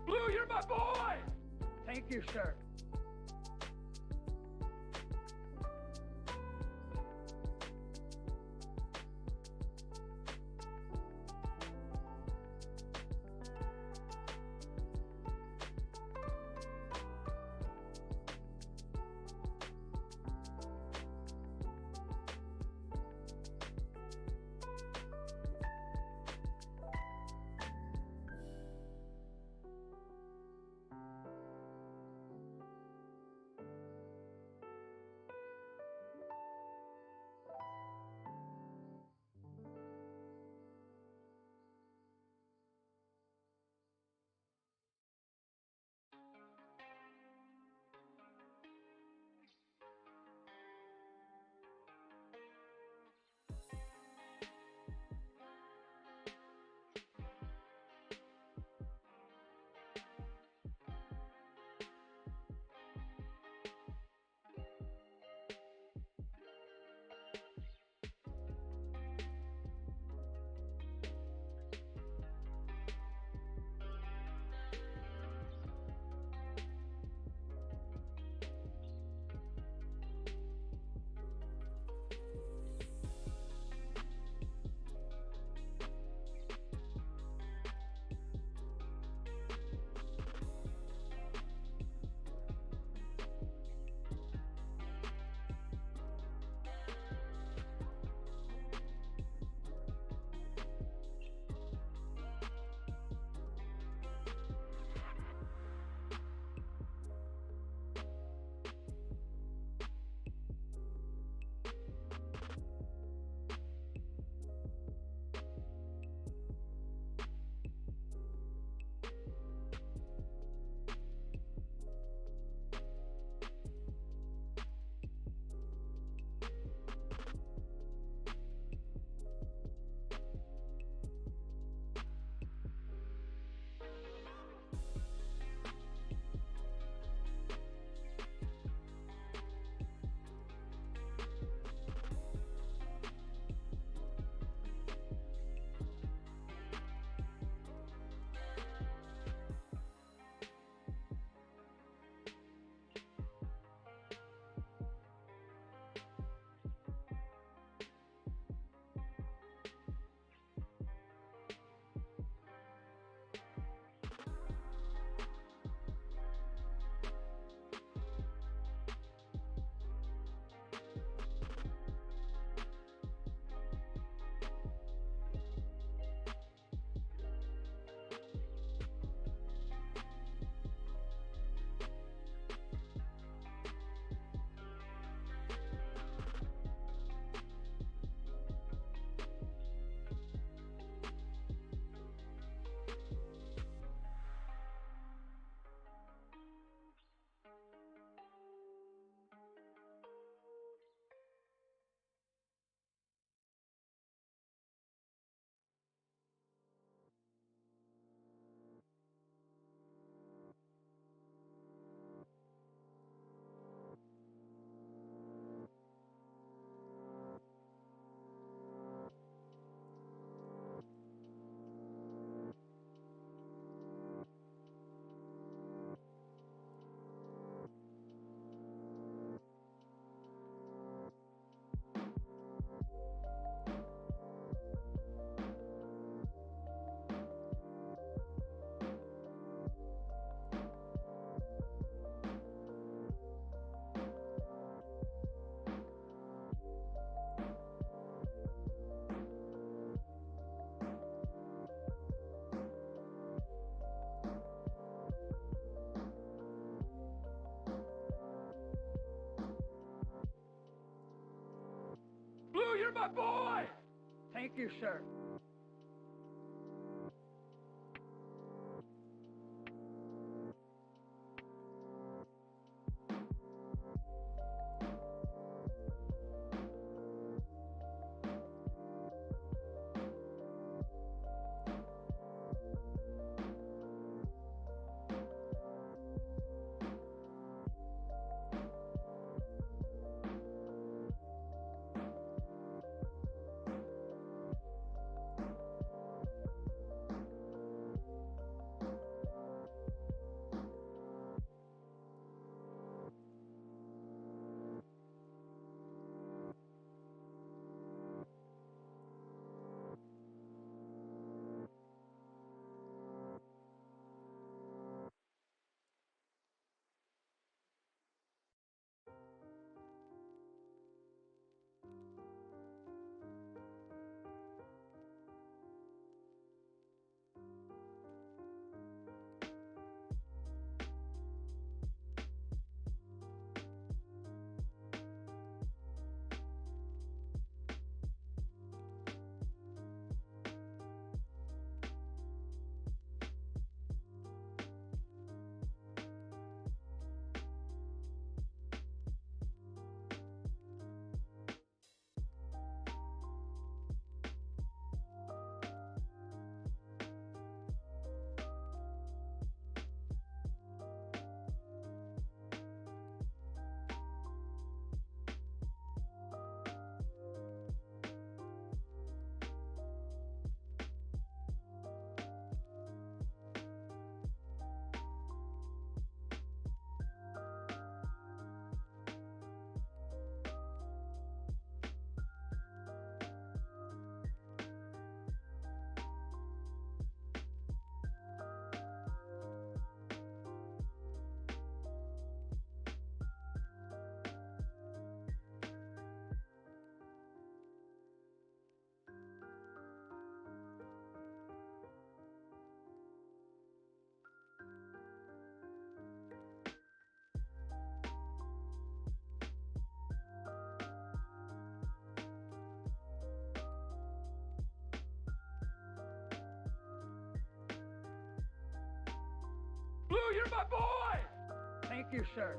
Blue, you're my boy! Thank you, sir. Blue, you're my boy! Thank you, sir. Blue, you're my boy! Thank you, sir.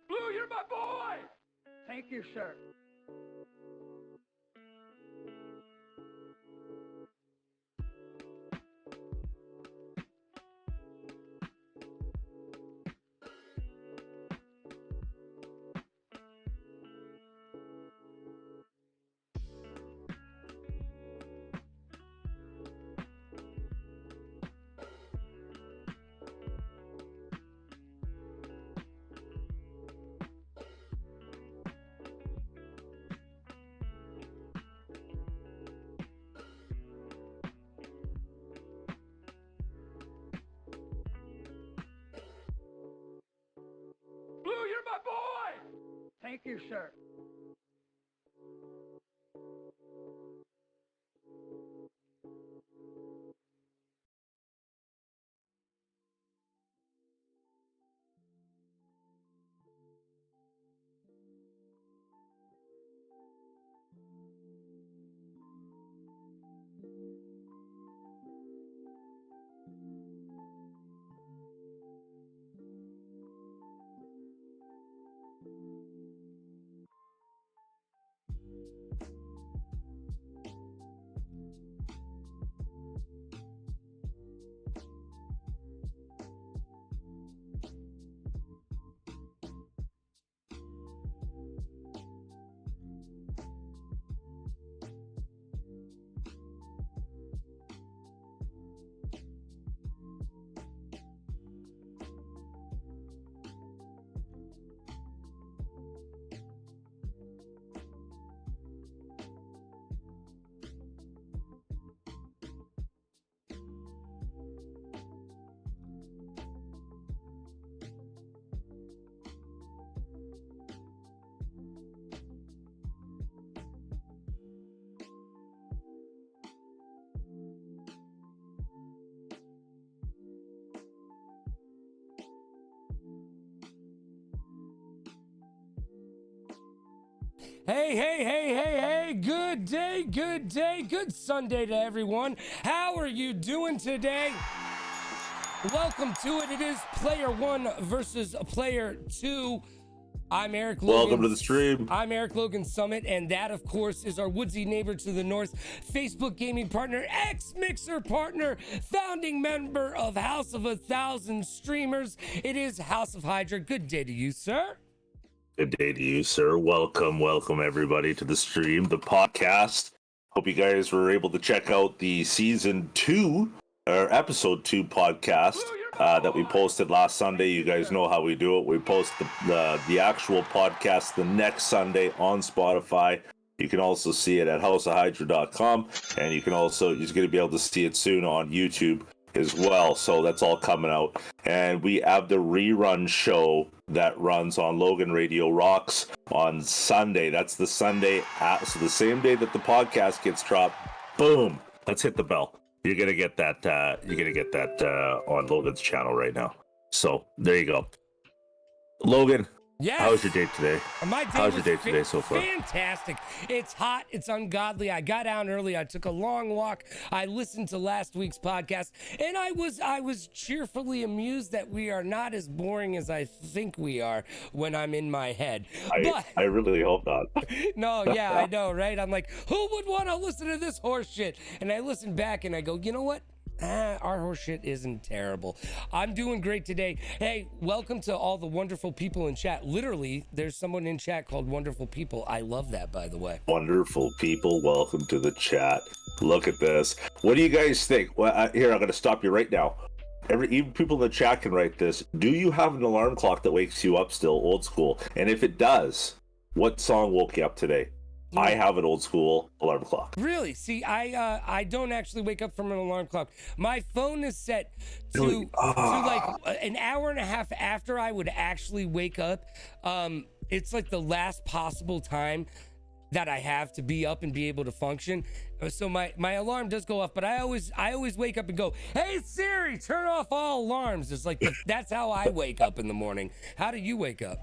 Blue, you're my boy! Thank you, sir. Blue, you're my boy! Thank you, sir. Hey, good day, good Sunday to everyone. How are you doing today? Welcome to it. It is Player 1 versus Player 2. I'm Eric Logan. Welcome to the stream. I'm Eric Logan Summit, and that, of course, is our woodsy neighbor to the north, Facebook gaming partner, ex-Mixer partner, founding member of House of 1,000 Streamers. It is House of Hydra. Good day to you, sir. Good day to you, sir. Welcome everybody to the stream, the podcast. Hope you guys were able to check out the season 2 or episode 2 podcast that we posted last Sunday. You guys know how we do it. We post the actual podcast the next Sunday on Spotify. You can also see it at houseofhydra.com, and you're going to be able to see it soon on YouTube as well. So that's all coming out. And we have the rerun show that runs on Logan Radio Rocks on Sunday. That's the Sunday, so the same day that the podcast gets dropped. Boom! Let's hit the bell. You're gonna get that. On Logan's channel right now. So there you go. Logan, Yes. how was your day today? My day How's your was day today so far? Fantastic. It's hot. It's ungodly. I got out early. I took a long walk. I listened to last week's podcast, and I was cheerfully amused that we are not as boring as I think we are when I'm in my head. I really hope not. No, yeah, I know, right? I'm like, who would want to listen to this horse shit? And I listen back and I go, you know what? Our horse shit isn't terrible. I'm doing great today. Hey, welcome to all the wonderful people in chat. Literally, there's someone in chat called Wonderful People. I love that, by the way. Wonderful people, welcome to the chat. Look at this. What do you guys think? Well, here, I'm going to stop you right now. Even people in the chat can write this. Do you have an alarm clock that wakes you up still, old school? And if it does, what song woke you up today? I have an old school alarm clock. Really? See, I don't actually wake up from an alarm clock. My phone is set to like an hour and a half after I would actually wake up. It's like the last possible time that I have to be up and be able to function. So my alarm does go off, but I always wake up and go, "Hey Siri, turn off all alarms." It's like that's how I wake up in the morning. How do you wake up?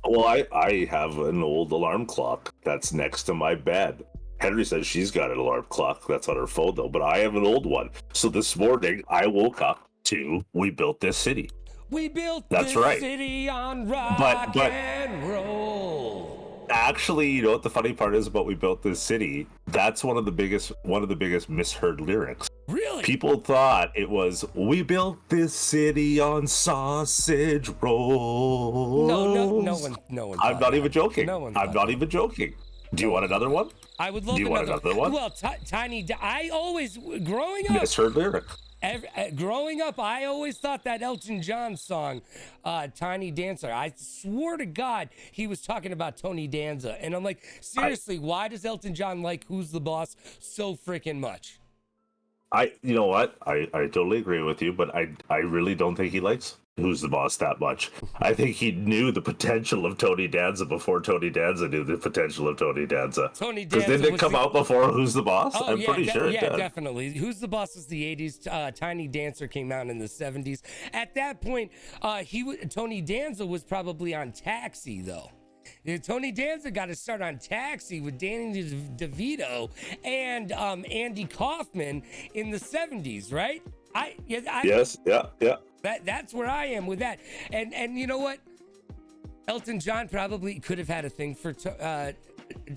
Well, I have an old alarm clock that's next to my bed. Henry says she's got an alarm clock that's on her phone though, but I have an old one. So this morning I woke up to "We Built This City." We built That's this right. city on rock and roll. Actually, you know what the funny part is about "We Built This City"? That's one of the biggest misheard lyrics. Really? People thought it was "We built this city on sausage rolls." No one. I'm not even joking. No one. I'm not even joking. Do you want another one? I would love Do you want another one? Well, Tiny. I always growing up. Misheard lyric. Growing up, I always thought that Elton John song, Tiny Dancer, I swore to God he was talking about Tony Danza. And I'm like, seriously, why does Elton John like Who's the Boss so freaking much? You know what? I totally agree with you, but I really don't think he likes Who's the Boss that much. I think he knew the potential of Tony Danza before Tony Danza knew the potential of Tony Danza. Tony Because Danza didn't it come out before Who's the Boss? Oh, I'm pretty sure it yeah, did. definitely. Who's the Boss is the 80s. Tiny Dancer came out in the 70s. At that point, Tony Danza was probably on Taxi, though. Tony Danza got to start on Taxi with Danny DeVito and Andy Kaufman in the 70s, right? Yes, yeah. That's where I am with that. And you know what? Elton John probably could have had a thing for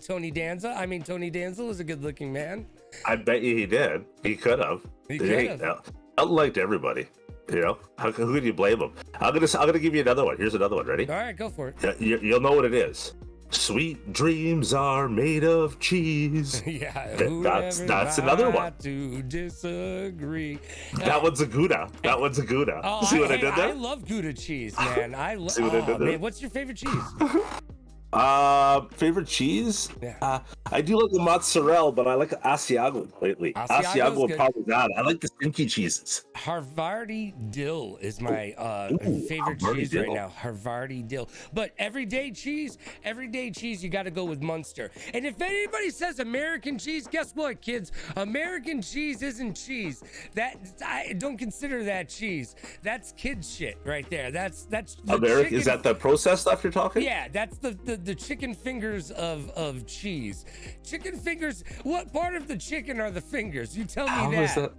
Tony Danza. I mean, Tony Danza was a good-looking man. I bet you he did. He could have. He could have. Elton liked everybody. You know, who can you blame him? I'm gonna give you another one. Here's another one. Ready? All right, go for it. You'll know what it is. Sweet dreams are made of cheese. Yeah, that's another one. To disagree. That one's a Gouda. Oh, See what I did there? I love Gouda cheese, man. See what I did there? Man, what's your favorite cheese? Favorite cheese? Yeah. I do like the mozzarella, but I like Asiago lately. Asiago and Parmesan. I like the stinky cheeses. Havarti dill is my favorite Havarti cheese dill. right now. Havarti dill. But everyday cheese, you got to go with Munster. And if anybody says American cheese, guess what, kids? American cheese isn't cheese. I don't consider that cheese. That's kid shit right there. That's the American, chicken. is that the processed stuff you're talking? Yeah, that's the the chicken fingers of cheese. Chicken fingers. What part of the chicken are the fingers? You tell me How that. is that?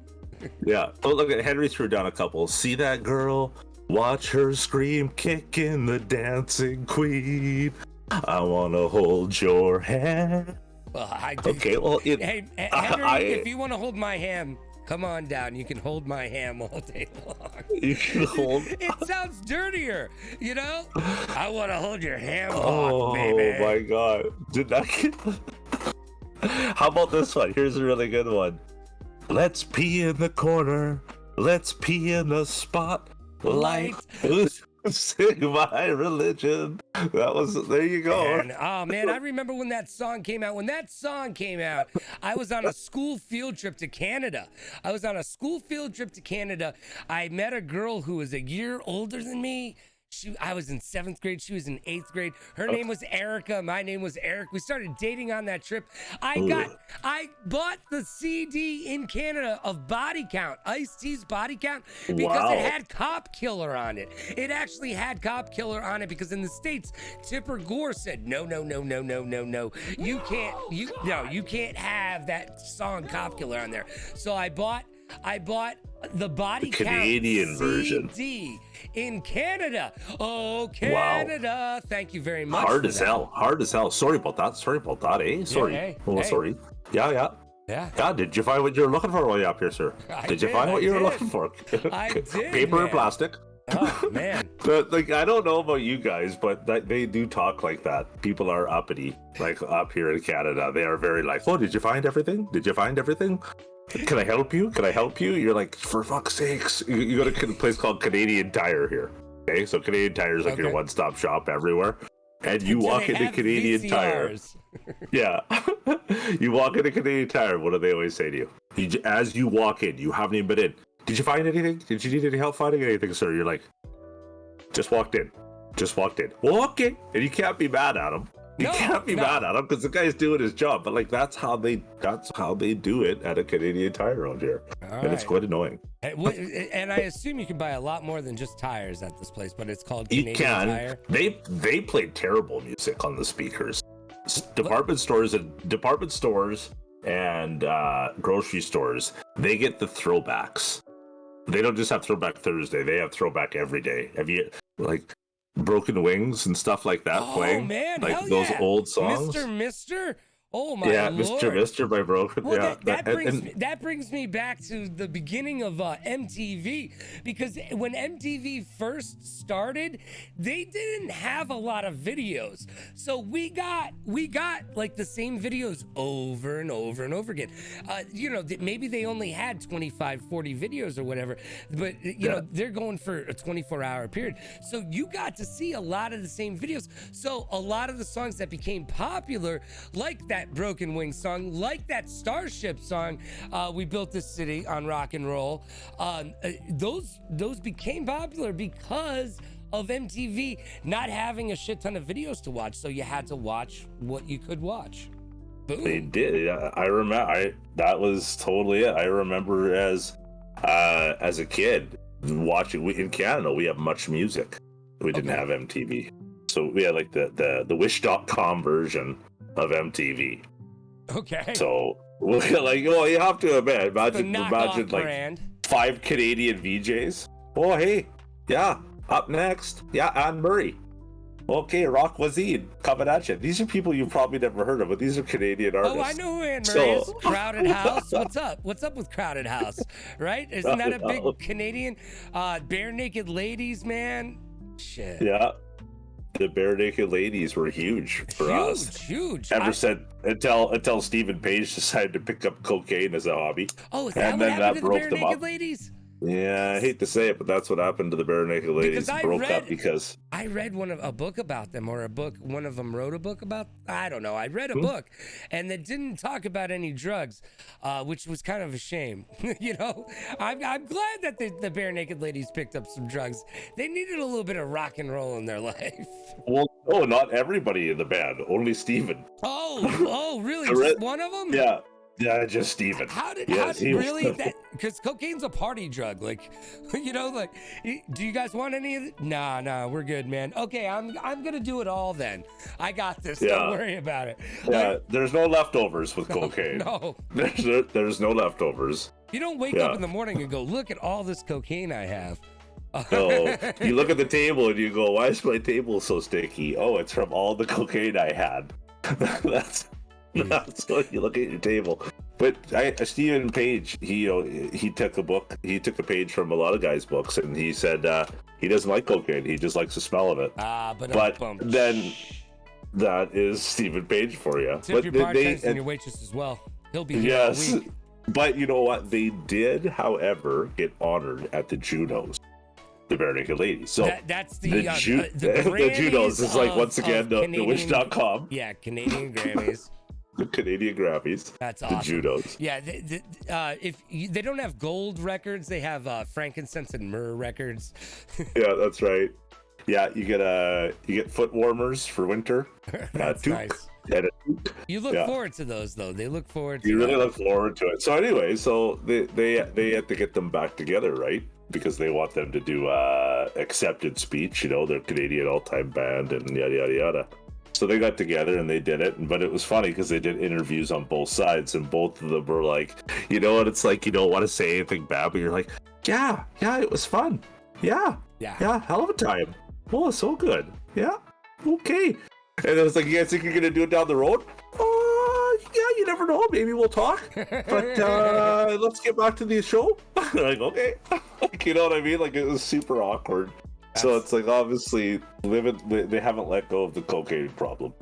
Yeah. Oh, look at Henry threw down a couple. See that girl? Watch her scream, kicking the dancing queen. I wanna hold your hand. Well, I do. Okay, well, Hey, Henry, if you want to hold my ham, come on down. You can hold my ham all day long. you can hold. It sounds dirtier, you know? I want to hold your ham Oh off, baby. my god! Did that get? How about this one? Here's a really good one. Let's pee in the corner. Let's pee in the spot. Light. Sing my religion. That was, there you go. Man, oh man, I remember when that song came out. When that song came out, I was on a school field trip to Canada. I met a girl who was a year older than me. I was in 7th grade. She was in 8th grade. Her name was Erica. My name was Eric. We started dating on that trip. I bought the CD in Canada of Body Count, Ice-T's Body Count, because it had Cop Killer on it. It actually had Cop Killer on it because in the States, Tipper Gore said, no. You can't have that song Cop Killer on there. So I bought the Body Count Canadian version CD in Canada. Oh, Canada. Wow. Thank you very much. Hard as hell. Sorry about that, eh? Sorry. Yeah, hey. Sorry. Yeah. God, did you find what you were looking for while you're up here, sir? Did you find what you were looking for? I did. Paper man. or plastic? Oh, man. But, like, I don't know about you guys, but they do talk like that. People are uppity, like up here in Canada. They are very like, oh, did you find everything? Can I help you? You're like, for fuck's sakes. You go to a place called Canadian Tire here. Okay, so Canadian Tire is like your one-stop shop everywhere. And you walk into Canadian Tire. Yeah. You walk into Canadian Tire, what do they always say to you? As you walk in, you haven't even been in. Did you find anything? Did you need any help finding anything, sir? You're like, just walked in. Well, okay. And you can't be mad at him. You can't be mad at him because the guy's doing his job. But like that's how they do it at a Canadian Tire around here. And it's quite annoying. And I assume you can buy a lot more than just tires at this place, but it's called Canadian Tire. They play terrible music on the speakers. Department stores and grocery stores, they get the throwbacks. They don't just have Throwback Thursday, they have throwback every day. Have you like Broken Wings and stuff like that playing? Man, like hell those yeah. old songs. Mr. Oh my Lord. Mr. by Broken. Well, that brings me back to the beginning of MTV, because when MTV first started, they didn't have a lot of videos. So we got like the same videos over and over and over again. Maybe they only had 25, 40 videos or whatever, but you know, they're going for a 24-hour period. So you got to see a lot of the same videos. So a lot of the songs that became popular, like that Broken Wings song, like that Starship song, We Built This City on Rock and Roll, those became popular because of MTV not having a shit ton of videos to watch, so you had to watch what you could watch. Boom. They did. I remember. That was totally it. I remember as a kid watching. In Canada, we have Much Music. We didn't have MTV, so we had like the Wish.com version of MTV. Okay. So, you have to imagine like brand. 5 Canadian VJs. Oh, hey, yeah, up next, yeah, Anne Murray. Okay, Rock Wazine coming at you. These are people you've probably never heard of, but these are Canadian artists. Oh, I know who Anne Murray is. Crowded House. What's up? What's up with Crowded House? Right? Isn't that a big Canadian? Bare Naked Ladies, man. Shit. Yeah. The Bare Naked Ladies were huge for us. Huge. Until Stephen Page decided to pick up cocaine as a hobby. Oh, is that what happened to the Bare Naked Ladies? Yeah, I hate to say it, but that's what happened to the Bare Naked Ladies. Because I read a book about them, or one of them wrote a book about, I don't know. I read a book, and that didn't talk about any drugs, which was kind of a shame. You know, I'm glad that the Bare Naked Ladies picked up some drugs. They needed a little bit of rock and roll in their life. Well, no, not everybody in the band, only Steven. Oh, really? Just one of them? Yeah. Yeah, just Steven. How did Yes, he was- really that? Because cocaine's a party drug. Like, you know, like, do you guys want any of it? Nah, we're good, man. Okay, I'm gonna do it all then. I got this. Yeah. Don't worry about it. Yeah, there's no leftovers with cocaine. No, There's no leftovers. you don't wake Yeah. up in the morning and go, look at all this cocaine I have. No, you look at the table and you go, "Why is my table so sticky?" Oh, it's from all the cocaine I had. that's what you look at your table. But Stephen Page, he took a page from a lot of guys' books, and he said he doesn't like cocaine. He just likes the smell of it. But then that is Stephen Page for you. Tip But your they- bartenders and your waitress as well. He'll be here all yes, week. but you know what? They did, however, get honored at the Junos, the Bare Naked Ladies. So That's the the Junos is like, once again, the Wish.com. Yeah, Canadian Grammys. The Canadian Grammys. That's The awesome. Junos. Yeah, they don't have gold records, they have frankincense and myrrh records. Yeah, that's right. Yeah, you get foot warmers for winter. That's toque, nice. and a toque. You look Yeah. forward to those though. They look forward to You really that. look forward to it. So anyway, they had to get them back together, right? Because they want them to do accepted speech, their Canadian all-time band and yada yada yada. So they got together and they did it, but it was funny because they did interviews on both sides, and both of them were like, you know what, it's like, you don't want to say anything bad, but you're like, yeah, it was fun. Yeah, hell of a time. Oh, so good. Yeah, okay. And it was like, you guys think you're gonna do it down the road? Yeah, you never know. Maybe we'll talk. But let's get back to the show. Like, okay. Like, you know what I mean? Like, it was super awkward. So it's like, obviously, they haven't let go of the cocaine problem,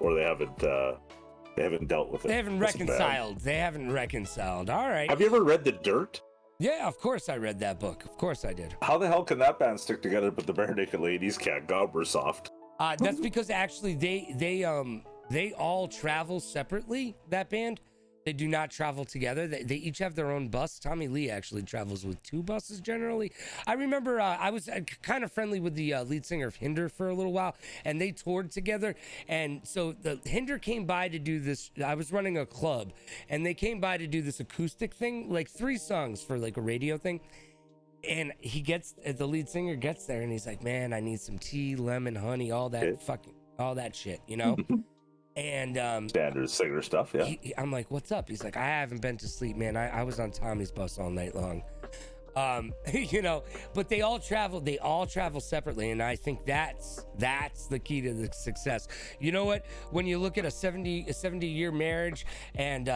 or they haven't dealt with it. They haven't as a band. reconciled. They haven't reconciled. All right. Have you ever read The Dirt? Yeah, of course I read that book. Of course I did. How the hell can that band stick together, but the Bare Naked Ladies can't? God, we're soft. That's because actually they all travel separately. That band, they do not travel together. They each have their own bus. Tommy Lee actually travels with 2 buses generally. I remember I was kind of friendly with the lead singer of Hinder for a little while, and they toured together. And so the Hinder came by to do this. I was running a club, and they came by to do this acoustic thing, like 3 songs for like a radio thing. And the lead singer gets there, and he's like, "Man, I need some tea, lemon, honey, all that all that shit, And Standard singer stuff, yeah. I'm like, "What's up?" He's like, "I haven't been to sleep, man. I was on Tommy's bus all night long." But they all travel separately, and I think that's the key to the success. You know what? When you look at a 70-year marriage and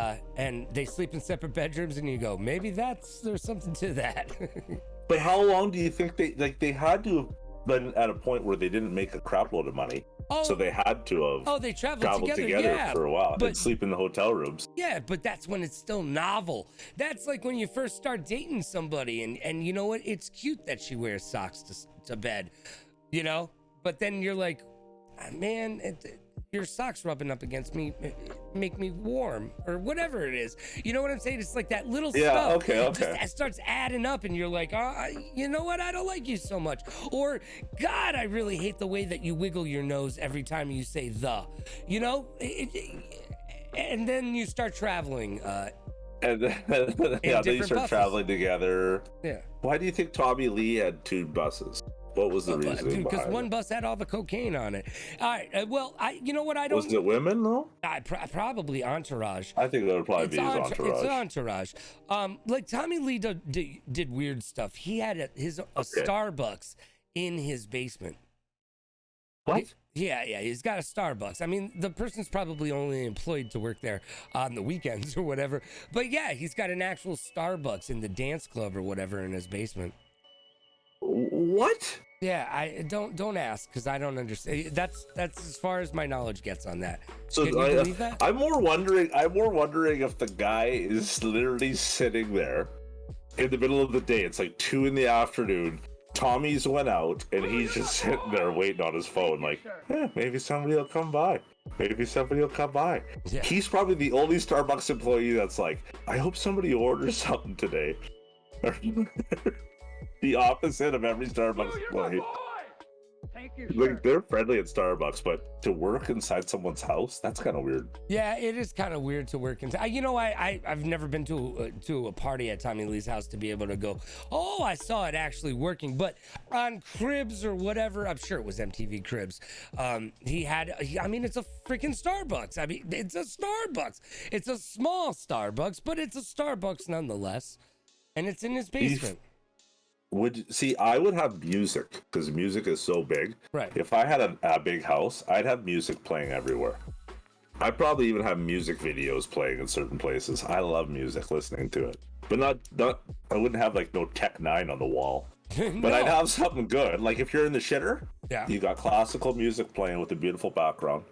they sleep in separate bedrooms, and you go, maybe there's something to that. But how long do you think they had to have been at a point where they didn't make a crap load of money? So they had to have they traveled together, yeah, for a while but- and sleep in the hotel rooms. Yeah, but that's when it's still novel. That's like when you first start dating somebody, and you know what? It's cute that she wears socks to bed, But then you're like, man, your socks rubbing up against me make me warm, or whatever it is. You know what I'm saying? It's like that little stuff. Okay. Just starts adding up, and you're like, you know what? I don't like you so much. Or, God, I really hate the way that you wiggle your nose every time you say the. And then you start traveling. And then, then you different start buses. traveling together. Yeah. Why do you think Tommy Lee had 2 buses? What was the reasoning Because behind one it? bus had all the cocaine on it. All right. You know what? I don't. Was it women though? Probably Entourage. I think that would probably be his entourage. It's Entourage. Like Tommy Lee did weird stuff. He had a Starbucks in his basement. What? Yeah, he's got a Starbucks. I mean, the person's probably only employed to work there on the weekends or whatever. But yeah, he's got an actual Starbucks in the dance club or whatever in his basement. What? Yeah, I don't ask, because I don't understand. That's as far as my knowledge gets on that. So Can you believe that? I'm more wondering if the guy is literally sitting there in the middle of the day. It's like 2 p.m. Tommy's went out, and he's just sitting there waiting on his phone, like, maybe somebody will come by. Yeah. He's probably the only Starbucks employee that's like, I hope somebody orders something today. The opposite of every Starbucks Boo, you're my employee. boy! Thank you, Like sir. they're friendly at Starbucks, but to work inside someone's house, that's kind of weird. Yeah, it is kind of weird to work inside. You know, I've never been to a party at Tommy Lee's house to be able to go, oh, I saw it actually working. But on Cribs or whatever, I'm sure it was MTV Cribs. I mean, it's a freaking Starbucks. I mean, it's a Starbucks. It's a small Starbucks, but it's a Starbucks nonetheless, and it's in his basement. I would have music because music is so big. Right. If I had a big house, I'd have music playing everywhere. I'd probably even have music videos playing in certain places. I love music, listening to it, but not. I wouldn't have like no Tech Nine on the wall. No. But I'd have something good. Like if you're in the shitter, Yeah. you got classical music playing with a beautiful background.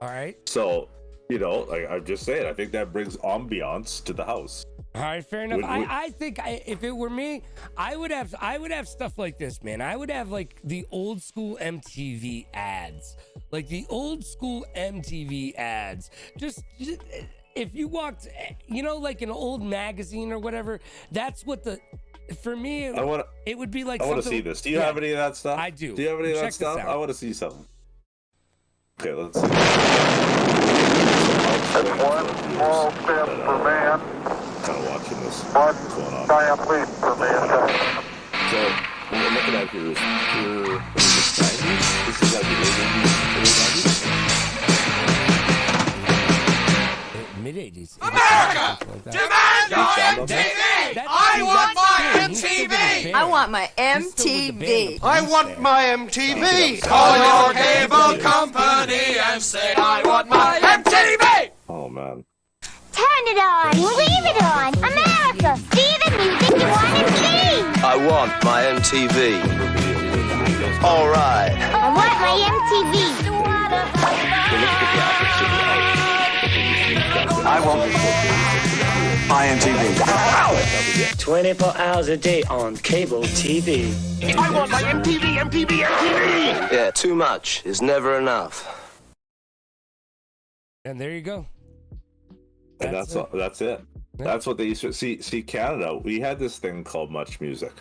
All right. So, you know, like I'm just saying, I think that brings ambiance to the house. All right, fair enough. Would- I think if it were me, I would have stuff like this, man. I would have like the old school MTV ads, like the old school MTV ads. Just if you walked, you know, like an old magazine or whatever. That's what for me. It would be like. I want to see this. Do you have any of that stuff? I do. Do you have any of Check that this stuff? out. I want to see something. Okay, let's see. It's one small step for man, Kind of watching this. one What's going on? giant leap for mankind. So what we're looking at here is pure. What is this? 90s? This is like the Mid 80s. America! Demand your MTV! I want my MTV! I want my MTV. I want my MTV. Call your cable company and say I want my MTV! Oh man. Turn it on! Leave it on! America! See the music you want to see! I want my MTV. All right. I want my MTV! I want my MTV. 24 hours a day on cable TV. I want my MTV, MTV, MTV. Yeah, too much is never enough. And there you go. And that's it. Yeah. That's what they used to see. Canada, we had this thing called Much Music.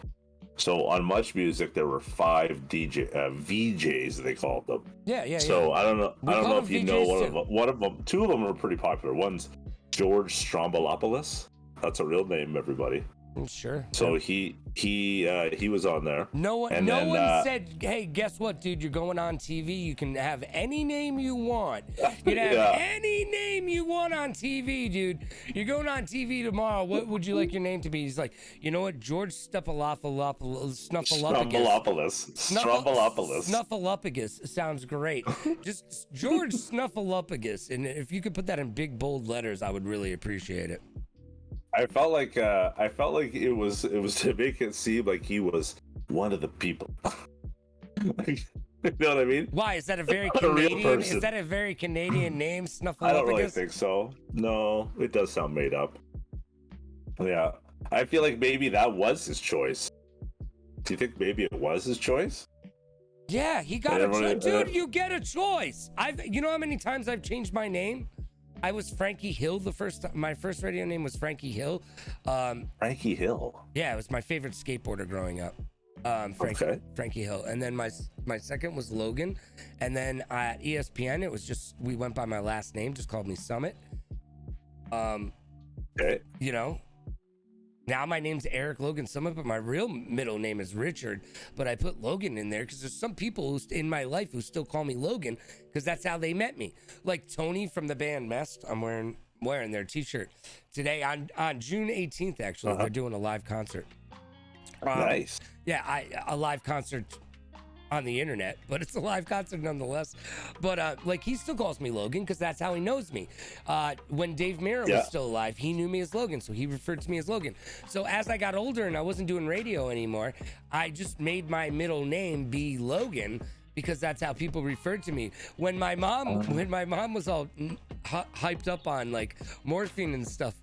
So on Much Music, there were 5 VJs they called them. Yeah. So I don't know. We I don't call know them if you know VJs too. one of them. 2 of them are pretty popular. One's George Stroumboulopoulos. That's a real name, everybody. Sure. So he was on there. No one, And no then, one said, "Hey, guess what, dude? You're going on TV. You can have any name you want. You can have Yeah. any name you want on TV, dude. You're going on TV tomorrow. What would you like your name to be?" He's like, "You know what? George Snuffleupagus. Snuffleupagus sounds great. Just George Snuffleupagus. And if you could put that in big bold letters, I would really appreciate it." I felt like it was to make it seem like he was one of the people. Like, you know what I mean? Why is that a very Not a real Canadian? person. Is that a very Canadian name, Snuffleupagus? I don't really think so. No, it does sound made up. Yeah, I feel like maybe that was his choice. Do you think maybe it was his choice? Yeah, he got Everyone- a choice. Dude, you get a choice. You know how many times I've changed my name? I was Frankie Hill my first radio name was Frankie Hill. Frankie Hill. Yeah, it was my favorite skateboarder growing up. Frankie Hill. And then my second was Logan. And then at ESPN, we went by my last name, just called me Summit. Okay. You know, now my name's Eric Logan Summit, but my real middle name is Richard. But I put Logan in there because there's some people in my life who still call me Logan because that's how they met me. Like Tony from the band Mest. I'm wearing their t-shirt today on June 18th. Actually, they're doing a live concert. Nice. Yeah, a live concert on the internet, but it's a live concert nonetheless. But like he still calls me Logan because that's how he knows me. When Dave Mirra was still alive, he knew me as Logan, so he referred to me as Logan. So as I got older and I wasn't doing radio anymore, I just made my middle name be Logan because that's how people referred to me. When my mom was all hyped up on like morphine and stuff,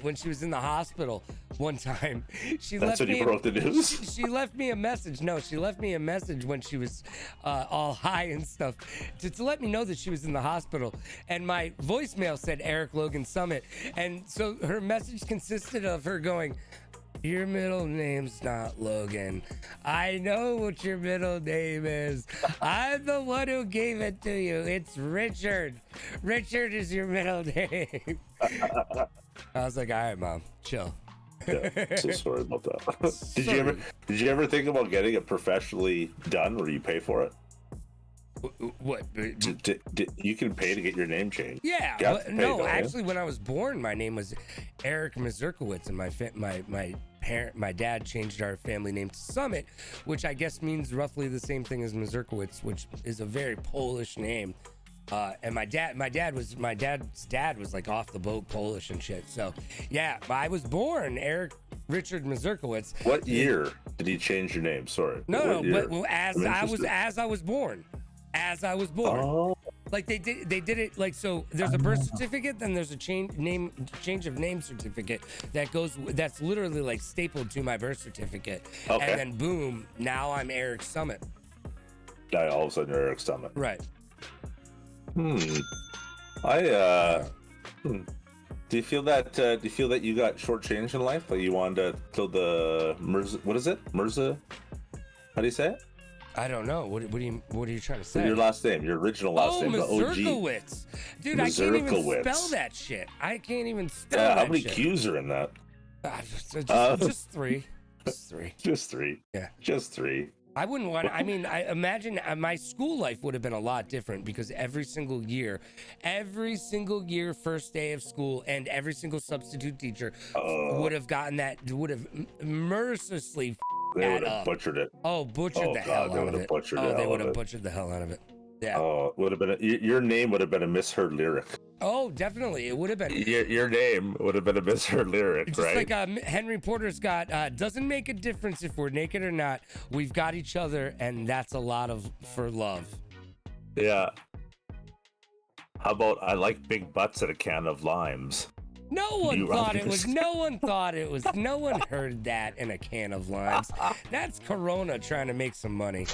when she was in the hospital one time, she That's when you broke the news? She left me a message. No, she left me a message when she was all high and stuff to let me know that she was in the hospital. And my voicemail said Eric Logan Summit. And so her message consisted of her going, Your middle name's not Logan. I know what your middle name is. I'm the one who gave it to you. It's Richard. Richard is your middle name. I was like, all right, Mom, chill. Yeah, so sorry about that. Did you ever think about getting it professionally done where you pay for it? What? You can pay to get your name changed. Yeah, You have to pay, don't you? actually, when I was born, my name was Eric Mazurkowitz, and my dad changed our family name to Summit, which I guess means roughly the same thing as Mazurkowitz, which is a very Polish name. And my dad's dad was like off the boat Polish and shit. So yeah, I was born Eric Richard Mazurkowitz. What year did he change your name? Sorry. No, year? but well, as I was born. Oh. Like they did it like, so there's a birth certificate, then there's a change of name certificate that's literally like stapled to my birth certificate. Okay. And then boom, now I'm Eric Summit. Yeah, all of a sudden you're Eric Summit. Right. Do you feel that you got shortchanged in life? Like you wanted to kill the Mirza? What is it? Mirza? How do you say it? I don't know. What are you trying to say? Your last name, your original last name, the OG. Mazurkowitz. Dude, I can't even Mazurkowitz. spell that shit. I can't even spell Yeah, that how many shit. Q's are in that? Just three. Just three. Just three. Yeah. Just three. I wouldn't want I mean, I imagine my school life would have been a lot different because every single year, first day of school, and every single substitute teacher would have gotten that, would have mercilessly They that would have up. butchered it. Oh, butchered the hell they out would of have it. butchered Oh, the they hell would out have of it. butchered the hell out of it. Yeah. Oh, would have been your name would have been a misheard lyric. Oh, definitely. It would have been. Your name would have been a misheard lyric, Just right? like Henry Porter's got, doesn't make a difference if we're naked or not. We've got each other, and that's a lot for love. Yeah. How about I like big butts and a can of limes? No one You thought it obvious- was. No one thought it was. No one heard that in a can of limes. That's Corona trying to make some money.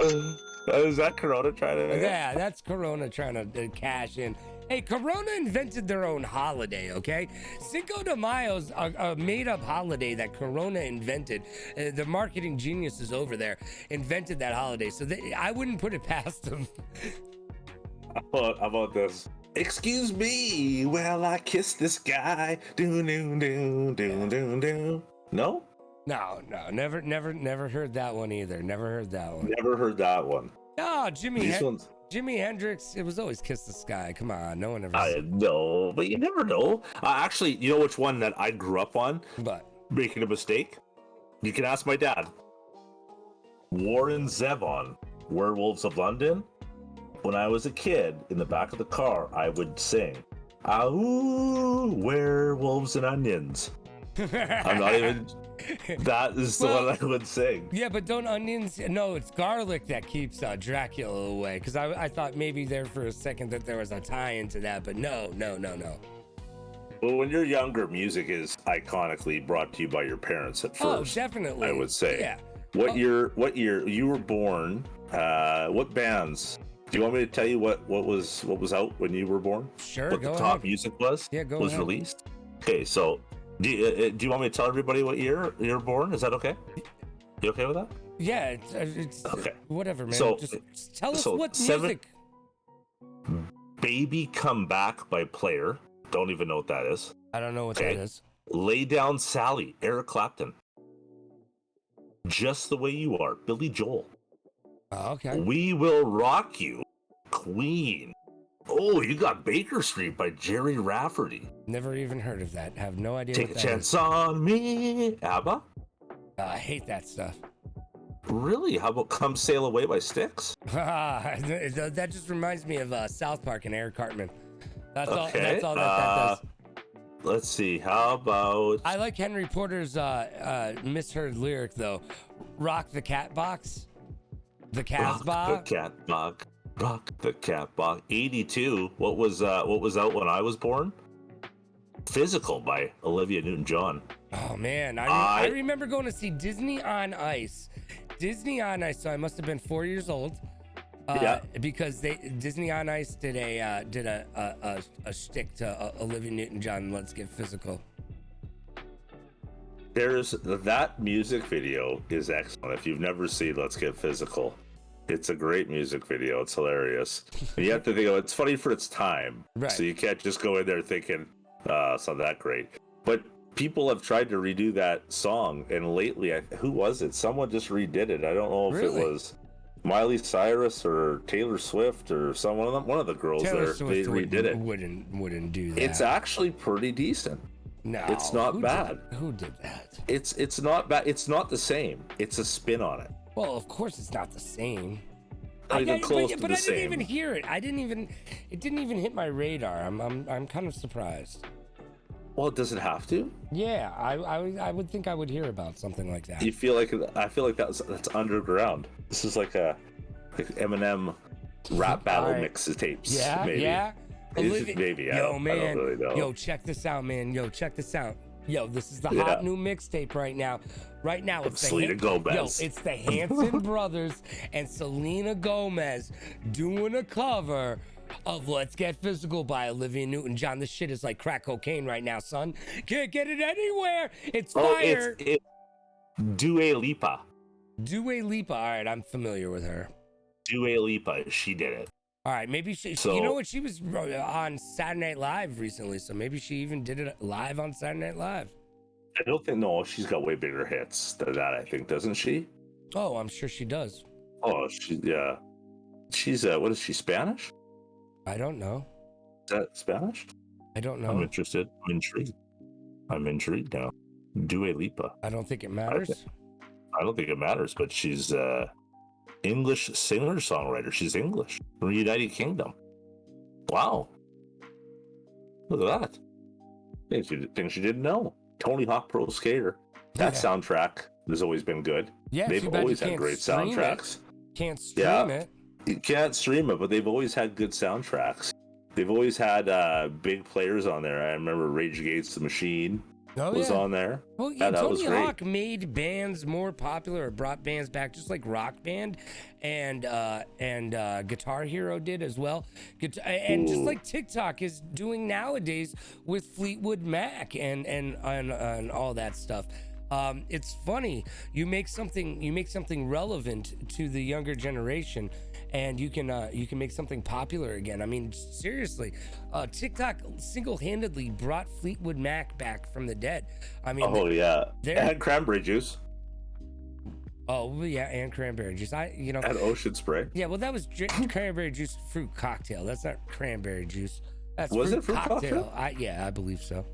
Is that Corona trying to? Yeah, that's Corona trying to cash in. Hey, Corona invented their own holiday, okay? Cinco de Mayo's a made-up holiday that Corona invented. The marketing geniuses over there invented that holiday, so I wouldn't put it past them. How about this? Excuse me, well, I kissed this guy. Do do do do do do. No, No, never heard that one either. Never heard that one. never heard that one. No, These ones, Jimi Hendrix. It was always "Kiss the Sky." Come on, no one ever. I know, but you never know. Actually, you know which one that I grew up on? But Making a mistake. You can ask my dad. Warren Zevon, Werewolves of London. When I was a kid, in the back of the car, I would sing, "Ahoo, werewolves and onions." I'm not even. That is the one I would sing. yeah, but don't onions? No, it's garlic that keeps Dracula away. Because I thought maybe there for a second that there was a tie into that, but no. Well, when you're younger, music is iconically brought to you by your parents at Oh, first. definitely. I would say. Yeah. What year you were born? What bands? Do you want me to tell you what was out when you were born? Sure, What go the top ahead. music was? Yeah, go was ahead. released. Okay, so do you want me to tell everybody what year you're born? Is that okay? You okay with that? Yeah, it's Okay. whatever, man. So- just tell us so what seven- music. Baby Come Back by Player. Don't even know what that is. I don't know what Okay. that is. Lay Down Sally, Eric Clapton. Just the Way You Are, Billy Joel. Oh, okay. We Will Rock You, Queen. Oh, you got Baker Street by Jerry Rafferty. Never even heard of that. Have no idea Take what a that Chance on Me, ABBA. I hate that stuff. Really? How about Come Sail Away by Styx? That just reminds me of South Park and Eric Cartman. That's all. Okay, That's all that does. Let's see. How about I like Henry Porter's misheard lyric though. Rock the cat box. The Rock Casbah. the Cat Box? Rock the Cat Box. 82. What was out when I was born? Physical by Olivia Newton-John. Oh man, I remember going to see Disney on Ice. Disney on Ice. So I must have been 4 years old. Yeah. Because Disney on Ice did a shtick to Olivia Newton-John. Let's Get Physical. There's that music video is excellent. If you've never seen Let's Get Physical, it's a great music video. It's hilarious. And you have to think, it's funny for its time. Right. So you can't just go in there thinking, it's not that great. But people have tried to redo that song, and lately, who was it? Someone just redid it. I don't know if Really? it was Miley Cyrus or Taylor Swift or one of the girls Taylor there. Swift They redid it. Wouldn't do that. It's actually pretty decent. No, it's not who bad. Who did that? It's not bad. It's not the same. It's a spin on it. Well, of course it's not the same. Not even close to but the I same. didn't even hear it. It didn't even hit my radar. I'm kind of surprised. Well, does it have to? Yeah, I would think I would hear about something like that. I feel like that's underground. This is like Eminem rap battle Alright. mixtapes. Yeah, maybe. yeah. Maybe. I don't really know. Yo, check this out, man. Yo, check this out. Yo, this is the hot new mixtape right now. Right now, it's Selena Gomez. Yo, it's the Hanson brothers and Selena Gomez doing a cover of "Let's Get Physical" by Olivia Newton-John. This shit is like crack cocaine right now, son. Can't get it anywhere. It's fire. It's Dua Lipa. Dua Lipa. All right, I'm familiar with her. Dua Lipa. She did it. All right, maybe you know what? She was on Saturday Night Live recently, so maybe she even did it live on Saturday Night Live. I don't think. No, she's got way bigger hits than that. I think, doesn't she? Oh, I'm sure she does. Oh, yeah. She's what is she? Spanish? I don't know. Is that Spanish? I don't know. I'm interested. I'm intrigued now. Dua Lipa. I don't think it matters. I don't think it matters, but she's English singer-songwriter. She's English from the United Kingdom. Wow. Look at that. Things you didn't know. Tony Hawk Pro Skater. That soundtrack has always been good. Yeah, they've always had great soundtracks. Can't stream it. You can't stream it, but they've always had good soundtracks. They've always had big players on there. I remember Rage Against the Machine was on there. Well, yeah, that was Tony great. Hawk made bands more popular or brought bands back, just like Rock Band and Guitar Hero did as well. And just like TikTok is doing nowadays with Fleetwood Mac and all that stuff. It's funny. You make something relevant to the younger generation, and you can make something popular again. I mean, seriously, TikTok single-handedly brought Fleetwood Mac back from the dead. I mean, and cranberry juice. Oh yeah, and cranberry juice. And Ocean Spray. Yeah, well, that was cranberry juice fruit cocktail. That's not cranberry juice. That's Was it fruit cocktail? I believe so.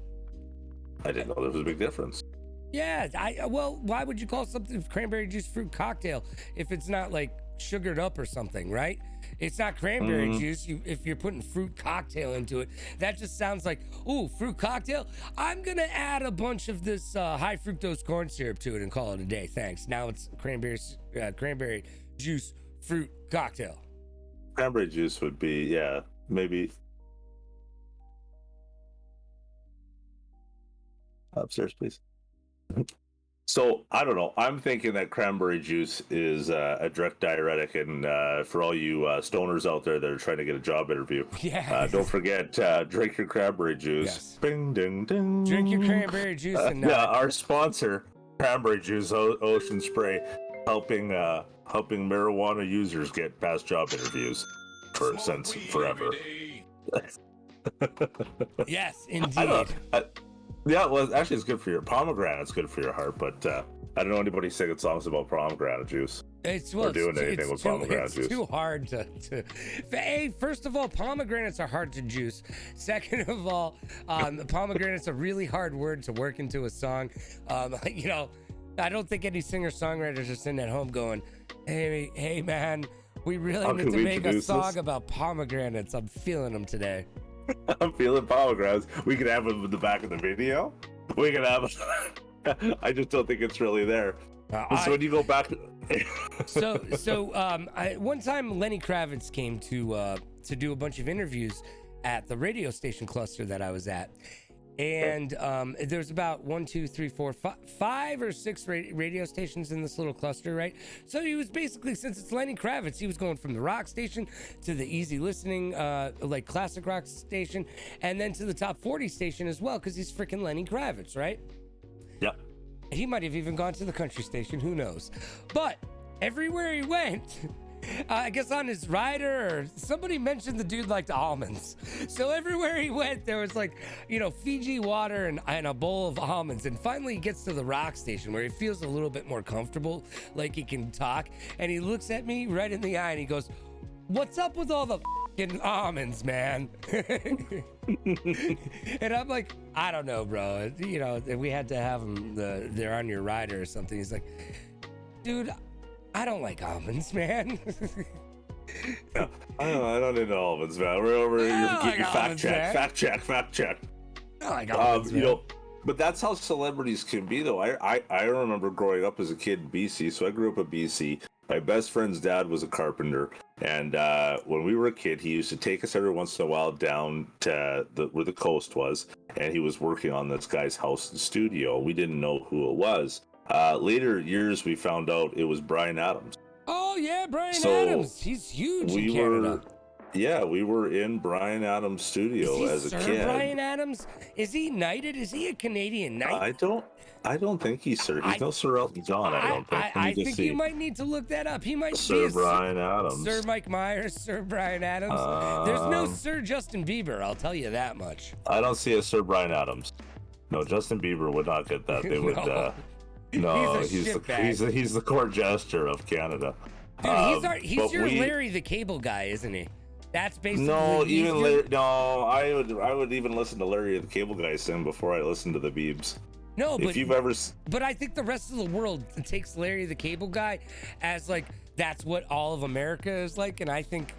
I didn't know there was a big difference. Yeah, well, why would you call something cranberry juice fruit cocktail if it's not like sugared up or something, right? It's not cranberry juice if you're putting fruit cocktail into it. That just sounds like, ooh, fruit cocktail. I'm gonna add a bunch of this high fructose corn syrup to it and call it a day. Thanks. Now it's cranberry juice fruit cocktail. Cranberry juice would be, maybe. Upstairs, please. So I don't know. I'm thinking that cranberry juice is a direct diuretic, and for all you stoners out there that are trying to get a job interview, don't forget drink your cranberry juice. Yes. Bing, ding, ding. Drink your cranberry juice and our sponsor, cranberry juice, Ocean Spray, helping marijuana users get past job interviews since forever. Yes, indeed. Yeah, well, actually, it's good for your pomegranate's good for your heart, but I don't know anybody singing songs about pomegranate juice. Or doing anything with pomegranate juice. It's too hard to. Hey, first of all, pomegranates are hard to juice. Second of all, pomegranate's a really hard word to work into a song. I don't think any singer-songwriters are sitting at home going, "Hey, man, we really need to make a song about pomegranates. I'm feeling them today." I'm feeling pomegranates. We could have them in the back of the video. We could have. I just don't think it's really there. So when you go back. One time Lenny Kravitz came to do a bunch of interviews at the radio station cluster that I was at. And there's about 5 or 6 radio stations in this little cluster, right? So he was basically, since it's Lenny Kravitz, he was going from the rock station to the easy listening, like classic rock station, and then to the top 40 station as well, because he's freaking Lenny Kravitz, right? Yep. He might have even gone to the country station. Who knows? But everywhere he went, I guess on his rider or somebody mentioned the dude liked almonds. So everywhere he went, there was like, Fiji water and a bowl of almonds. And finally he gets to the rock station where he feels a little bit more comfortable, like he can talk. And he looks at me right in the eye and he goes, "What's up with all the f***ing almonds, man?" And I'm like, "I don't know, bro. We had to have them, they're on your rider or something." He's like, "Dude, I don't like almonds, man." I don't need almonds, man. We're over here. Like Fact check. I like almonds, man. But that's how celebrities can be, though. I remember growing up as a kid in BC. So I grew up in BC. My best friend's dad was a carpenter, and when we were a kid, he used to take us every once in a while down to where the coast was, and he was working on this guy's house and studio. We didn't know who it was. Later years, we found out it was Bryan Adams. Oh yeah, Bryan Adams. He's huge in Canada. We were in Bryan Adams' studio as a kid. Bryan Adams? Is he knighted? Is he a Canadian knight? I don't think he's Sir. He's no Sir Elton John. I don't think. I think you might need to look that up. He might Sir be Bryan Adams. Sir Mike Myers, Sir Bryan Adams. There's no Sir Justin Bieber. I'll tell you that much. I don't see a Sir Bryan Adams. No, Justin Bieber would not get that. They would. No, he's the court jester of Canada. Dude, he's your Larry the Cable Guy, isn't he? That's basically I would even listen to Larry the Cable Guy sing before I listen to the Biebs. No, but if you've ever, but I think the rest of the world takes Larry the Cable Guy as like that's what all of America is like, and I think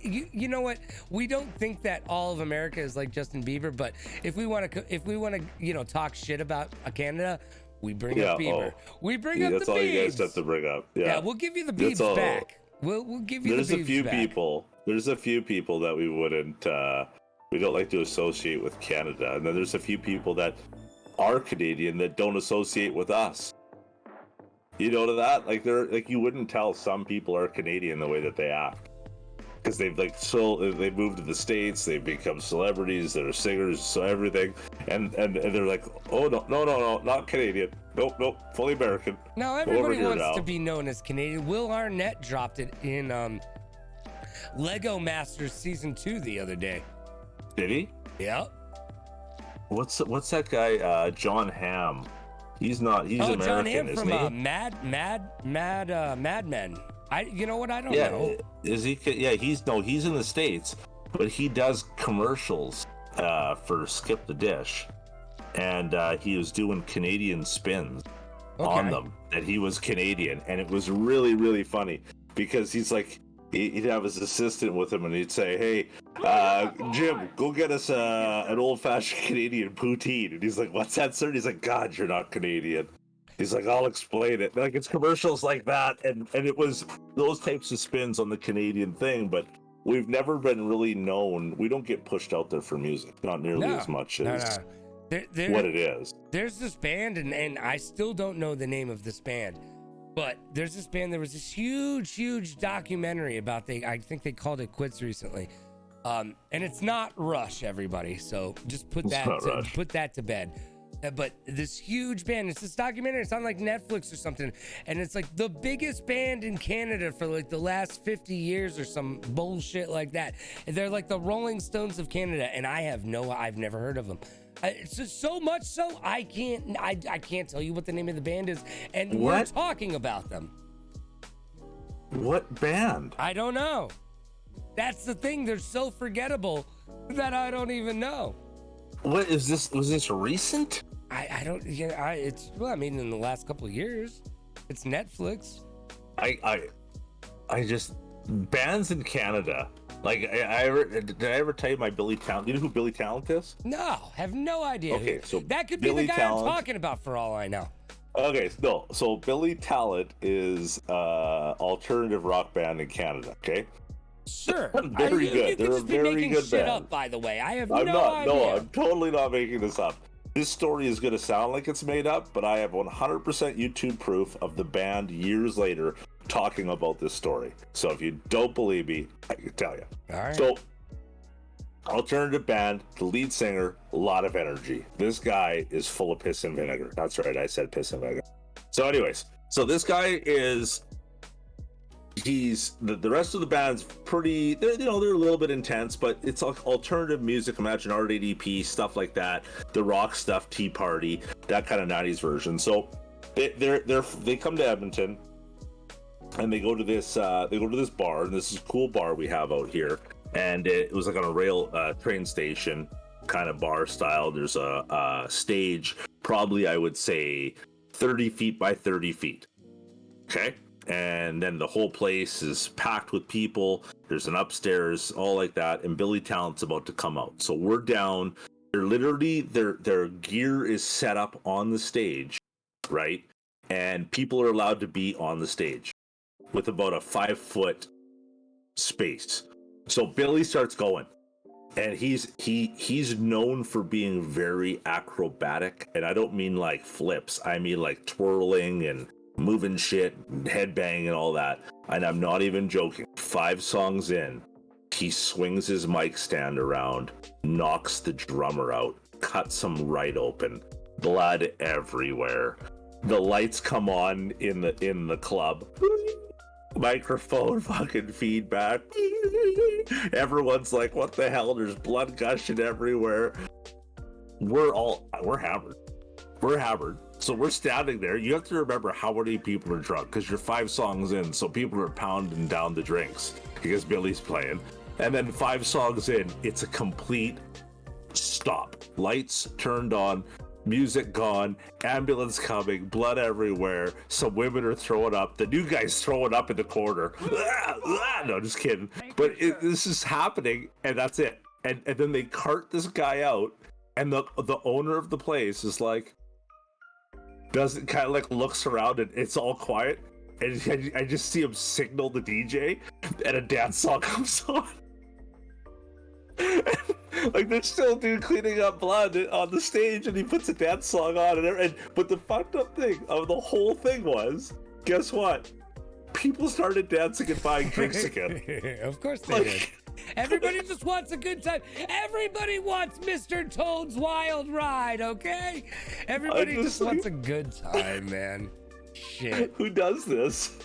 you know what, we don't think that all of America is like Justin Bieber, but if we want to talk shit about Canada, we bring up Bieber. We bring up the Biebs. That's all you guys have to bring up. Yeah, we'll give you the Biebs back. We'll give you the Biebs back. There's a few people that we wouldn't we don't like to associate with Canada, and then there's a few people that are Canadian that don't associate with us. You know that? Like you wouldn't tell some people are Canadian the way that they act. Because they've moved to the States, they've become celebrities, they're singers, so everything. And they're like, "Oh no, not Canadian. Nope, fully American." Now everybody wants to be known as Canadian. Will Arnett dropped it in Lego Masters Season 2 the other day. Did he? Yep. What's that guy? John Hamm. He's American, John Hamm isn't from he? Mad Men. You know what? I don't know. Is he? Yeah, he's in the States, but he does commercials for Skip the Dish, and he was doing Canadian spins on them. That he was Canadian, and it was really, really funny because he's like. He'd have his assistant with him, and he'd say, "Hey, Jim, go get us an old-fashioned Canadian poutine." And he's like, "What's that, sir?" And he's like, "God, you're not Canadian." He's like, "I'll explain it." Like, it's commercials like that, and it was those types of spins on the Canadian thing, but we've never been really known. We don't get pushed out there for music, not nearly as much as what it is. There's this band, and I still don't know the name of this band. But there's this band, there was this huge documentary about I think they called it quits recently. And it's not Rush, everybody. So just put that to bed. But this huge band, it's this documentary, it's on like Netflix or something. And it's like the biggest band in Canada for like the last 50 years or some bullshit like that. And they're like the Rolling Stones of Canada. And I've never heard of them. It's just so much so I can't tell you what the name of the band is, and we're talking about them. What band? I don't know. That's the thing. They're so forgettable that I don't even know. What is this? Was this recent? I don't. Yeah. In the last couple of years, it's Netflix. I just bands in Canada. Like, did I ever tell you my Billy Talent? You know who Billy Talent is? No, have no idea. Okay, so that could be Billy the guy Talent, I'm talking about for all I know. Okay, no. So Billy Talent is alternative rock band in Canada. Okay. Sure. Very good. You could just be making shit up, by the way. I have no idea. No, I'm totally not making this up. This story is going to sound like it's made up, but I have 100% YouTube proof of the band years later talking about this story. So if you don't believe me, I can tell you. All right. So alternative band, the lead singer, a lot of energy. This guy is full of piss and vinegar. That's right, I said piss and vinegar. So anyways, so this guy is, he's, the rest of the band's pretty, they're a little bit intense, but it's like alternative music. Imagine Art ADP, stuff like that, the rock stuff, Tea Party, that kind of 90s version. So they come to Edmonton and they go to this bar, and this is a cool bar we have out here. And it was like on a rail train station kind of bar style. There's a stage, probably I would say 30 feet by 30 feet. Okay. And then the whole place is packed with people. There's an upstairs, all like that. And Billy Talent's about to come out. So we're down. They're literally, their gear is set up on the stage, right? And people are allowed to be on the stage with about a 5-foot space. So Billy starts going, and he's known for being very acrobatic, and I don't mean like flips. I mean like twirling and moving shit, and headbang and all that. And I'm not even joking. 5 songs in, he swings his mic stand around, knocks the drummer out, cuts him right open, blood everywhere. The lights come on in the club. Microphone fucking feedback. Everyone's like, what the hell? There's blood gushing everywhere. We're hammered. We're hammered. So we're standing there. You have to remember how many people are drunk, because you're 5 songs in, so people are pounding down the drinks because Billy's playing. And then 5 songs in, it's a complete stop. Lights turned on, music gone, ambulance coming, blood everywhere. Some women are throwing up. The new guy's throwing up in the corner. No, just kidding. But this is happening, and that's it. And then they cart this guy out, and the owner of the place is like, doesn't kind of like looks around, and it's all quiet. And I just see him signal the DJ, and a dance song comes on. Like, there's still a dude cleaning up blood on the stage, and he puts a dance song on, but the fucked up thing of the whole thing was, guess what? People started dancing and buying drinks again. Of course they did. Everybody just wants a good time. Everybody wants Mr. Toad's Wild Ride, okay? Everybody just wants a good time, man. Shit. Who does this?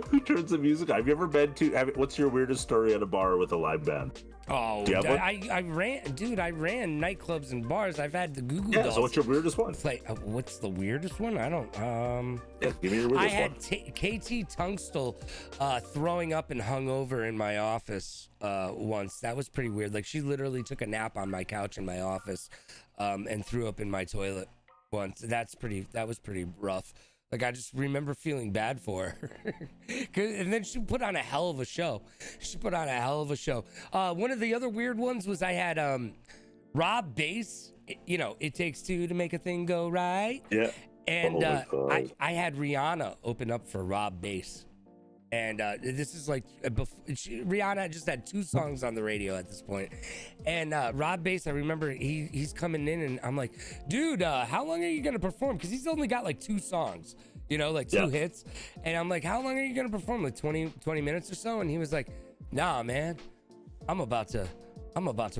Who turns the music on? Have you ever been to, what's your weirdest story at a bar with a live band? Oh, I ran nightclubs and bars. I've had the Goo Goo Dolls. So what's your weirdest one? What's the weirdest one? I don't, Yeah, give me your weirdest one. I had KT Tunstall throwing up and hungover in my office once. That was pretty weird. Like, she literally took a nap on my couch in my office and threw up in my toilet once. That was pretty rough. Like, I just remember feeling bad for her. And then she put on a hell of a show. One of the other weird ones was I had Rob Bass. It takes 2 to make a thing go right. Yeah. And I had Rihanna open up for Rob Bass. And this is like, Rihanna just had 2 songs on the radio at this point. And Rob Bass, I remember he's coming in, and I'm like, dude, how long are you going to perform? Because he's only got like 2 songs, like 2 hits. And I'm like, how long are you going to perform? Like 20 minutes or so? And he was like, nah, man, I'm about to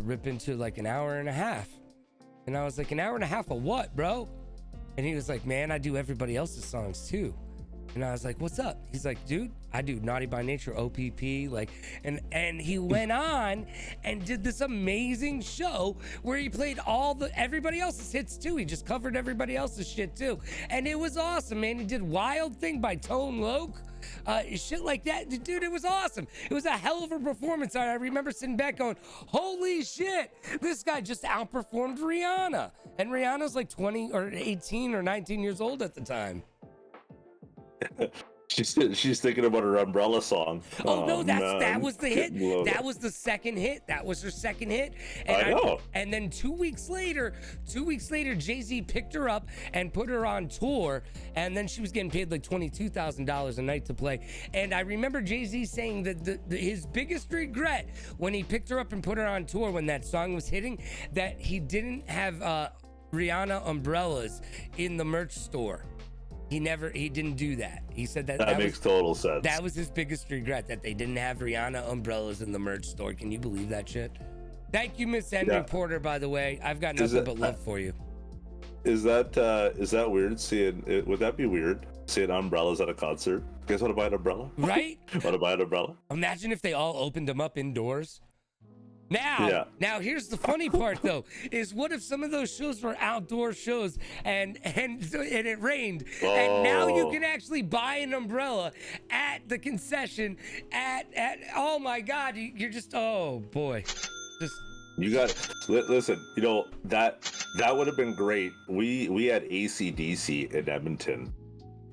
rip into like an hour and a half. And I was like, an hour and a half of what, bro? And he was like, man, I do everybody else's songs too. And I was like, what's up? He's like, dude, I do Naughty by Nature, OPP, like, and he went on and did this amazing show where he played everybody else's hits too. He just covered everybody else's shit too. And it was awesome, man. He did Wild Thing by Tone Loc, shit like that. Dude, it was awesome. It was a hell of a performance. I remember sitting back going, holy shit, this guy just outperformed Rihanna. And Rihanna's like 20 or 18 or 19 years old at the time. She's thinking about her Umbrella song. Oh no, that was the hit. That was the second hit. That was her second hit. And I know. And then 2 weeks later, Jay-Z picked her up and put her on tour. And then she was getting paid like $22,000 a night to play. And I remember Jay-Z saying that his biggest regret when he picked her up and put her on tour when that song was hitting, that he didn't have Rihanna umbrellas in the merch store. He didn't do that. He said that makes total sense. That was his biggest regret, that they didn't have Rihanna umbrellas in the merch store. Can you believe that shit? Thank you, Miss Henry Porter, by the way. I've got nothing but love for you. Is that weird seeing it? Would that be weird seeing umbrellas at a concert? You guys want to buy an umbrella? Right? Want to buy an umbrella? Imagine if they all opened them up indoors. Now here's the funny part though, is what if some of those shows were outdoor shows and it rained, and now you can actually buy an umbrella at the concession at oh my God, you're just, oh boy, just. You got, listen, you know, that would have been great. We had AC/DC in Edmonton.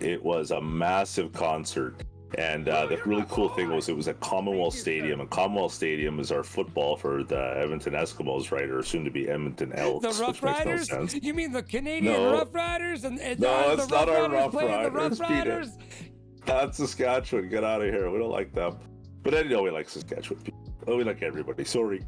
It was a massive concert. And the really cool thing was it was at Commonwealth Stadium, and Commonwealth Stadium is our football for the Edmonton Eskimos, right, or soon to be Edmonton Elks. The Rough Riders? No sense. You mean the Canadian Rough Riders? And no, it's not our Rough Riders. Riders? That's Saskatchewan. Get out of here. We don't like them. But I know we like Saskatchewan people. Oh, we like everybody. Sorry.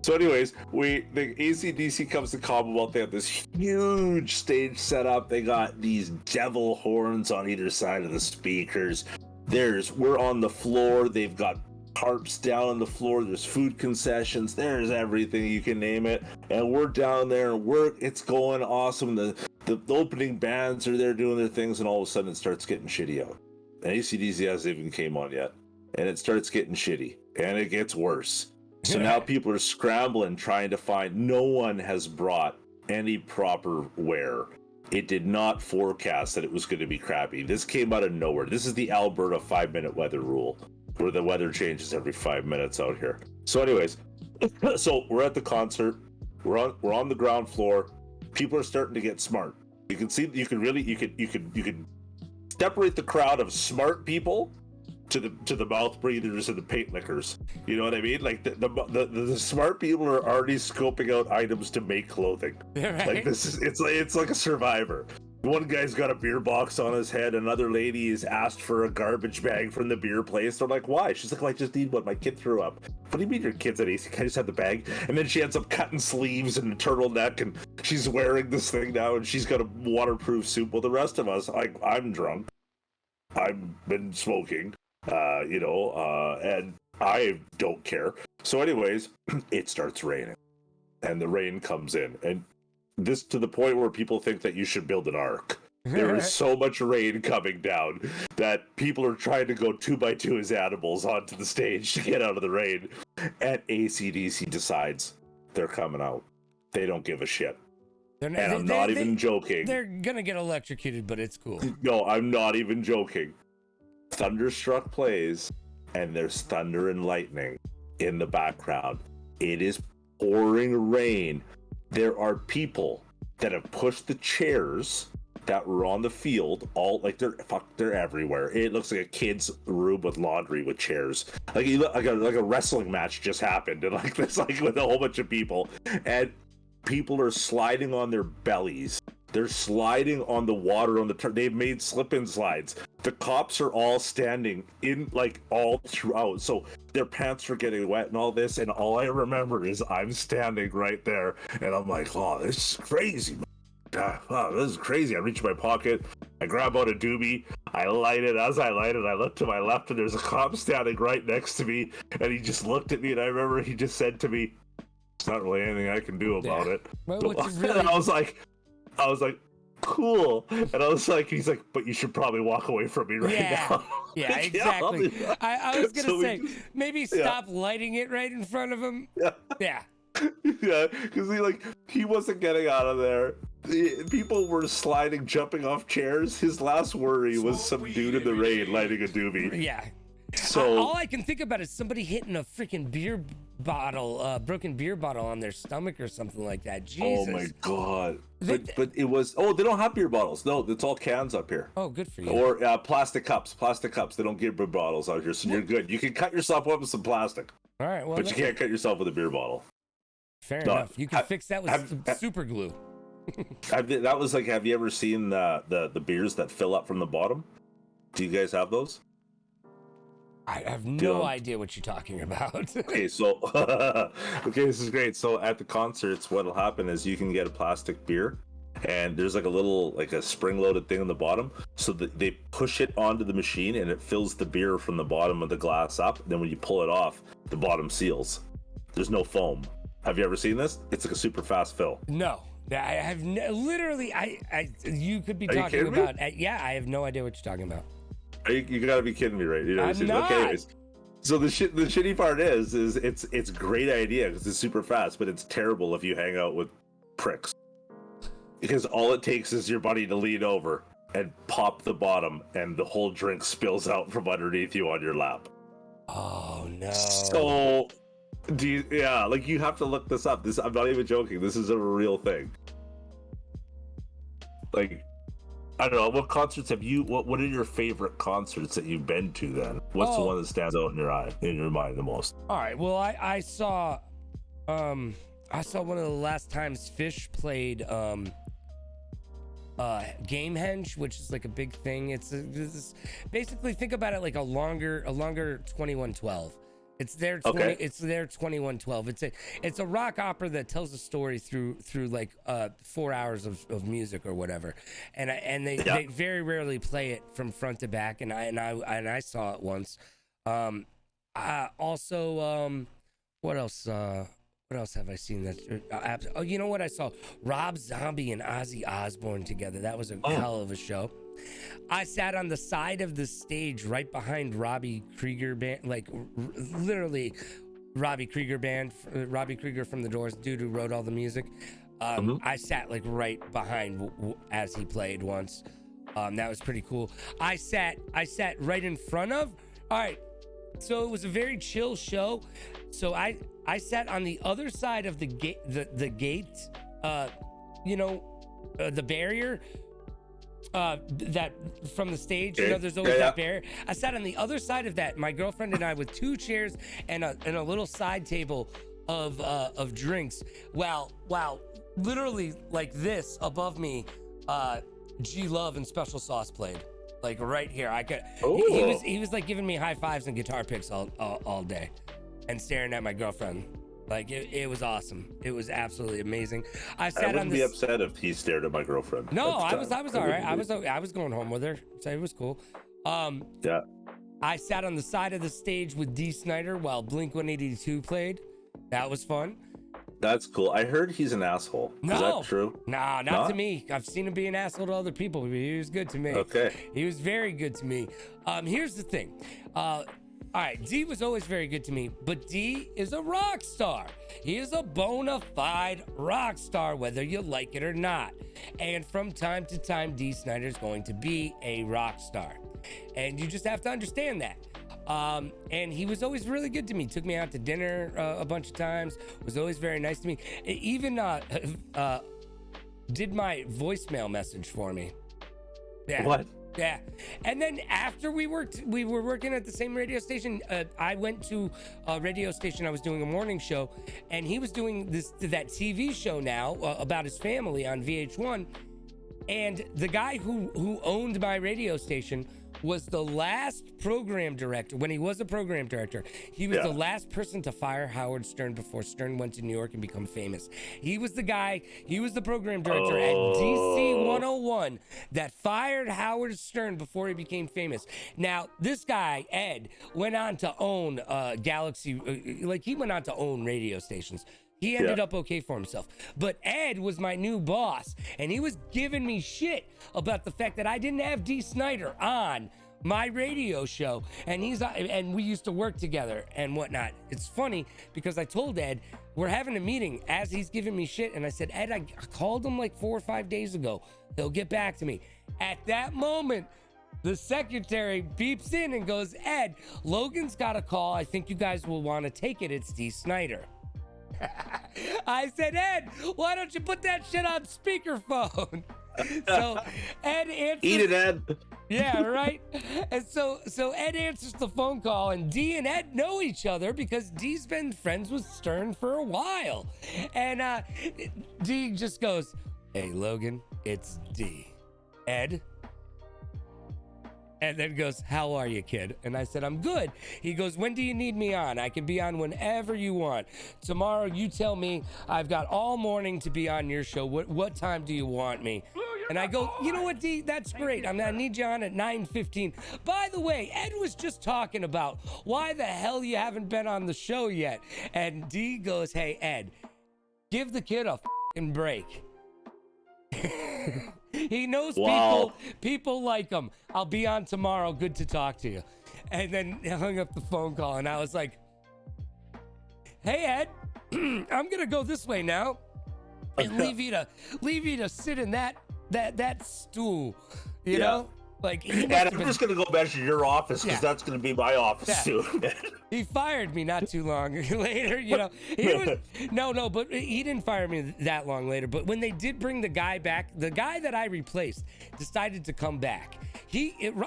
So anyways, the AC/DC comes to Commonwealth. They have this huge stage set up. They got these devil horns on either side of the speakers. We're on the floor. They've got tarps down on the floor. There's food concessions. There's everything you can name it. And we're down there and it's going awesome. The opening bands are there doing their things, and all of a sudden it starts getting shitty out. And AC/DC hasn't even came on yet. And it starts getting shitty. And it gets worse. So now people are scrambling, trying to find. No one has brought any proper wear. It did not forecast that it was going to be crappy. This came out of nowhere. This is the Alberta 5-minute weather rule, where the weather changes every 5 minutes out here. So anyways, so we're at the concert. We're on the ground floor. People are starting to get smart. You can see, you could separate the crowd of smart people to the mouth breathers and the paint lickers. You know what I mean? Like the smart people are already scoping out items to make clothing. Right. Like it's like a Survivor. One guy's got a beer box on his head. Another lady is asked for a garbage bag from the beer place. They're like, why? She's like, well, I just need one. My kid threw up. What do you mean your kid's at AC? Can I just have the bag? And then she ends up cutting sleeves and a turtleneck, and she's wearing this thing now, and she's got a waterproof suit. Well, the rest of us, I'm drunk. I've been smoking. And I don't care. So anyways, it starts raining, and the rain comes in, and this to the point where people think that you should build an ark. There is so much rain coming down that people are trying to go 2x2 as animals onto the stage to get out of the rain. And AC/DC decides they're coming out. They don't give a shit. And I'm not even joking. They're gonna get electrocuted, but it's cool. No, I'm not even joking. Thunderstruck plays, and there's thunder and lightning in the background. It is pouring rain. There are people that have pushed the chairs that were on the field, all like they're everywhere. It looks like a kid's room with laundry with chairs. Like a wrestling match just happened, and like this, like with a whole bunch of people, and people are sliding on their bellies. They're sliding on the water on the they've made slip-and slides. The cops are all standing in like all throughout, so their pants are getting wet and all this, and all I remember is I'm standing right there, and I'm like, oh, this is crazy. Wow, this is crazy. I reach my pocket, I grab out a doobie, I light it. As I light it, I look to my left, and there's a cop standing right next to me, and he just looked at me, and I remember he just said to me, "It's not really anything I can do about it." Well, And I was like, cool. And I was like, he's like, but you should probably walk away from me right now. Yeah, exactly. I was gonna say, maybe stop lighting it right in front of him. Yeah. Yeah, because he wasn't getting out of there. People were sliding, jumping off chairs. His last worry was some dude in the rain lighting a doobie. Yeah. So all I can think about is somebody hitting a freaking beer bottle, broken beer bottle on their stomach or something like that. Jesus. Oh my God. But it was, they don't have beer bottles. No, it's all cans up here. Oh, good for you. Or plastic cups. They don't give beer bottles out here, so you're good. You can cut yourself up with some plastic. All right, well, but you can't cut yourself with a beer bottle. Fair enough. You can fix that with some super glue. That was like, have you ever seen the beers that fill up from the bottom? Do you guys have those? I have no idea what you're talking about. Okay, so this is great. So at the concerts, what'll happen is you can get a plastic beer, and there's like a little, like a spring-loaded thing on the bottom, so that they push it onto the machine, and it fills the beer from the bottom of the glass up. Then when you pull it off, the bottom seals. There's no foam. Have you ever seen this? It's like a super fast fill. No, I have literally. You could be Are you talking kidding me? about. Yeah, I have no idea what you're talking about. You gotta be kidding me, right? You know, I'm not. Okay, anyways. So the shitty part is it's a great idea because it's super fast, but it's terrible if you hang out with pricks. Because all it takes is your buddy to lean over and pop the bottom, and the whole drink spills out from underneath you on your lap. Oh no. So, like you have to look this up. I'm not even joking. This is a real thing. Like, I don't know. What concerts have you? What are your favorite concerts that you've been to? Then, what's the one that stands out in your mind the most? All right. Well, I saw one of the last times Fish played Gamehenge, which is like a big thing. It's basically, think about it like a longer 2112. It's their 2112. It's a rock opera that tells a story through like 4 hours of music or whatever, and they very rarely play it from front to back. And I saw it once. Also, what else? What else have I seen? That you know what? I saw Rob Zombie and Ozzy Osbourne together. That was a hell of a show. I sat on the side of the stage right behind Robbie Krieger band, like literally Robbie Krieger band, Robbie Krieger from The Doors, dude who wrote all the music. I sat like right behind as he played once. That was pretty cool. I sat right in front of. All right, so it was a very chill show. So I sat on the other side of the gate, the gate, the barrier. That from the stage, there's always that barrier. I sat on the other side of that, my girlfriend and I, with 2 chairs and a little side table of drinks. Wow, literally like this above me, G Love and Special Sauce played, like right here. I could. He was like giving me high fives and guitar picks all day, and staring at my girlfriend. Like it was awesome. It was absolutely amazing. I wouldn't be upset if he stared at my girlfriend. No, I was all right. I was going home with her, so it was cool. Yeah. I sat on the side of the stage with Dee Snider while Blink-182 played. That was fun. That's cool. I heard he's an asshole. No. Is that true? Nah, not to me. I've seen him be an asshole to other people, but he was good to me. Okay. He was very good to me. Here's the thing. All right, Dee was always very good to me, but Dee is a rock star. He is a bona fide rock star, whether you like it or not. And from time to time, Dee Snider is going to be a rock star. And you just have to understand that. And he was always really good to me. Took me out to dinner a bunch of times. Was always very nice to me. Even did my voicemail message for me. Yeah. What? Yeah. And then after we were working at the same radio station. I went to a radio station. I was doing a morning show, and he was doing that TV show now about his family on VH1. And the guy who owned my radio station was the last program director. When he was a program director, he was the last person to fire Howard Stern before Stern went to New York and become famous. He was the guy, he was the program director at DC 101 that fired Howard Stern before he became famous. Now, this guy, Ed, went on to own Galaxy, he went on to own radio stations. He ended up okay for himself. But Ed was my new boss, and he was giving me shit about the fact that I didn't have Dee Snider on my radio show, and we used to work together and whatnot. It's funny because I told Ed, we're having a meeting as he's giving me shit, and I said, Ed, I called him like 4 or 5 days ago. He'll get back to me. At that moment, the secretary beeps in and goes, Ed, Logan's got a call. I think you guys will want to take it. It's Dee Snider. I said, Ed, why don't you put that shit on speakerphone? So Ed answers. Eat it, Ed. Yeah, right. And so Ed answers the phone call, and Dee and Ed know each other because Dee's been friends with Stern for a while. And Dee just goes, hey, Logan, it's Dee. Ed? And then goes, how are you, kid? And I said, I'm good. He goes, when do you need me on? I can be on whenever you want. Tomorrow, you tell me. I've got all morning to be on your show. What time do you want me? And I go, you know what, D? That's great. I need you on at 9:15. By the way, Ed was just talking about why the hell you haven't been on the show yet. And D goes, hey, Ed, give the kid a fucking break. He knows people like him. I'll be on tomorrow. Good to talk to you. And then hung up the phone call, and I was like, hey, Ed, I'm going to go this way now and leave you to sit in that stool, you know? Like, and I'm just going to go back to your office because that's going to be my office soon. He fired me not too long later, you know. But he didn't fire me that long later. But when they did bring the guy back, the guy that I replaced decided to come back.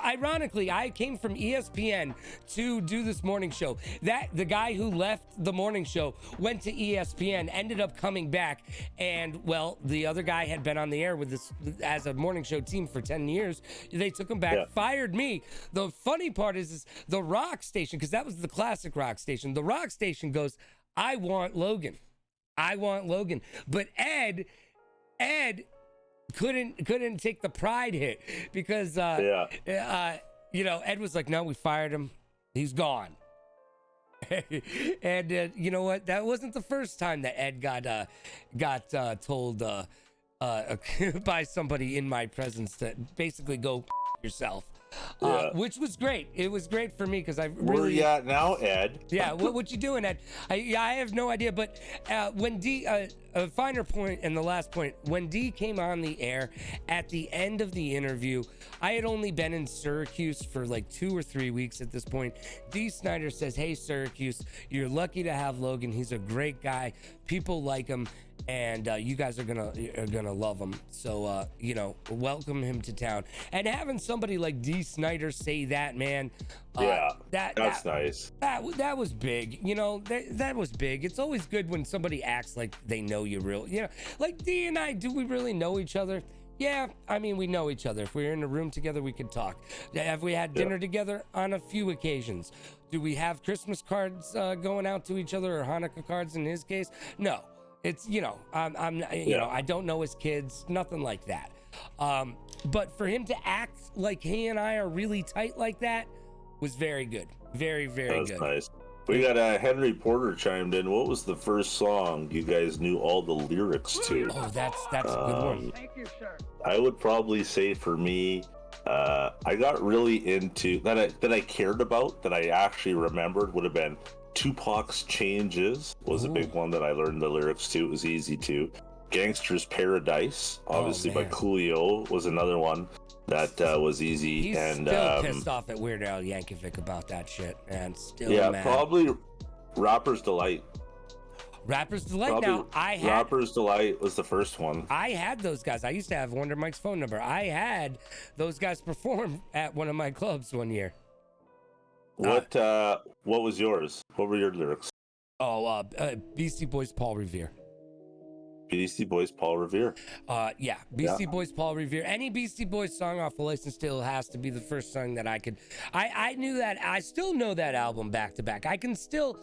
Ironically, I came from ESPN to do this morning show. The guy who left the morning show went to ESPN, ended up coming back, and well, the other guy had been on the air with this as a morning show team for 10 years. They took him back, fired me. The funny part is the rock station, because that was the classic rock station. The rock station goes, I want Logan. But Ed couldn't take the pride hit because Ed was like, no, we fired him, he's gone. And you know what, that wasn't the first time that Ed got told by somebody in my presence to basically go yourself. Which was great. It was great for me because I really... Where are you at now, Ed? Yeah, what you doing, Ed? I have no idea, but when D... a finer point and the last point, when D came on the air at the end of the interview, I had only been in Syracuse for like 2 or 3 weeks at this point. D. Snyder says, hey, Syracuse, you're lucky to have Logan. He's a great guy. People like him. And you guys are gonna love him. So welcome him to town. And having somebody like D. Snyder say that, man, that's nice. That was big. You know, that was big. It's always good when somebody acts like they know you real. You know, like D and I. Do we really know each other? Yeah, I mean, we know each other. If we were in a room together, we could talk. Have we had dinner together? On a few occasions. Do we have Christmas cards going out to each other, or Hanukkah cards in his case? No. It's, I don't know his kids, nothing like that. But for him to act like he and I are really tight like that was very good. Very, very good. Nice. We got Henry Porter chimed in. What was the first song you guys knew all the lyrics to? Oh, that's a good one. Thank you, sir. I would probably say for me, I got really into that I cared about, that I actually remembered, would have been Tupac's Changes was a big one that I learned the lyrics to. It was easy to. Gangster's Paradise, obviously by Coolio, was another one that was easy. He's still pissed off at Weird Al Yankovic about that shit, and still mad. Probably Rapper's Delight. Rapper's Delight. Probably Rapper's Delight was the first one. I had those guys. I used to have Wonder Mike's phone number. I had those guys perform at one of my clubs one year. What was yours? What were your lyrics? Beastie Boys, Paul Revere. Beastie Boys, Paul Revere. Beastie Boys, Paul Revere. Any Beastie Boys song off the License Still has to be the first song that I could. I knew that. I still know that album back to back. I can still.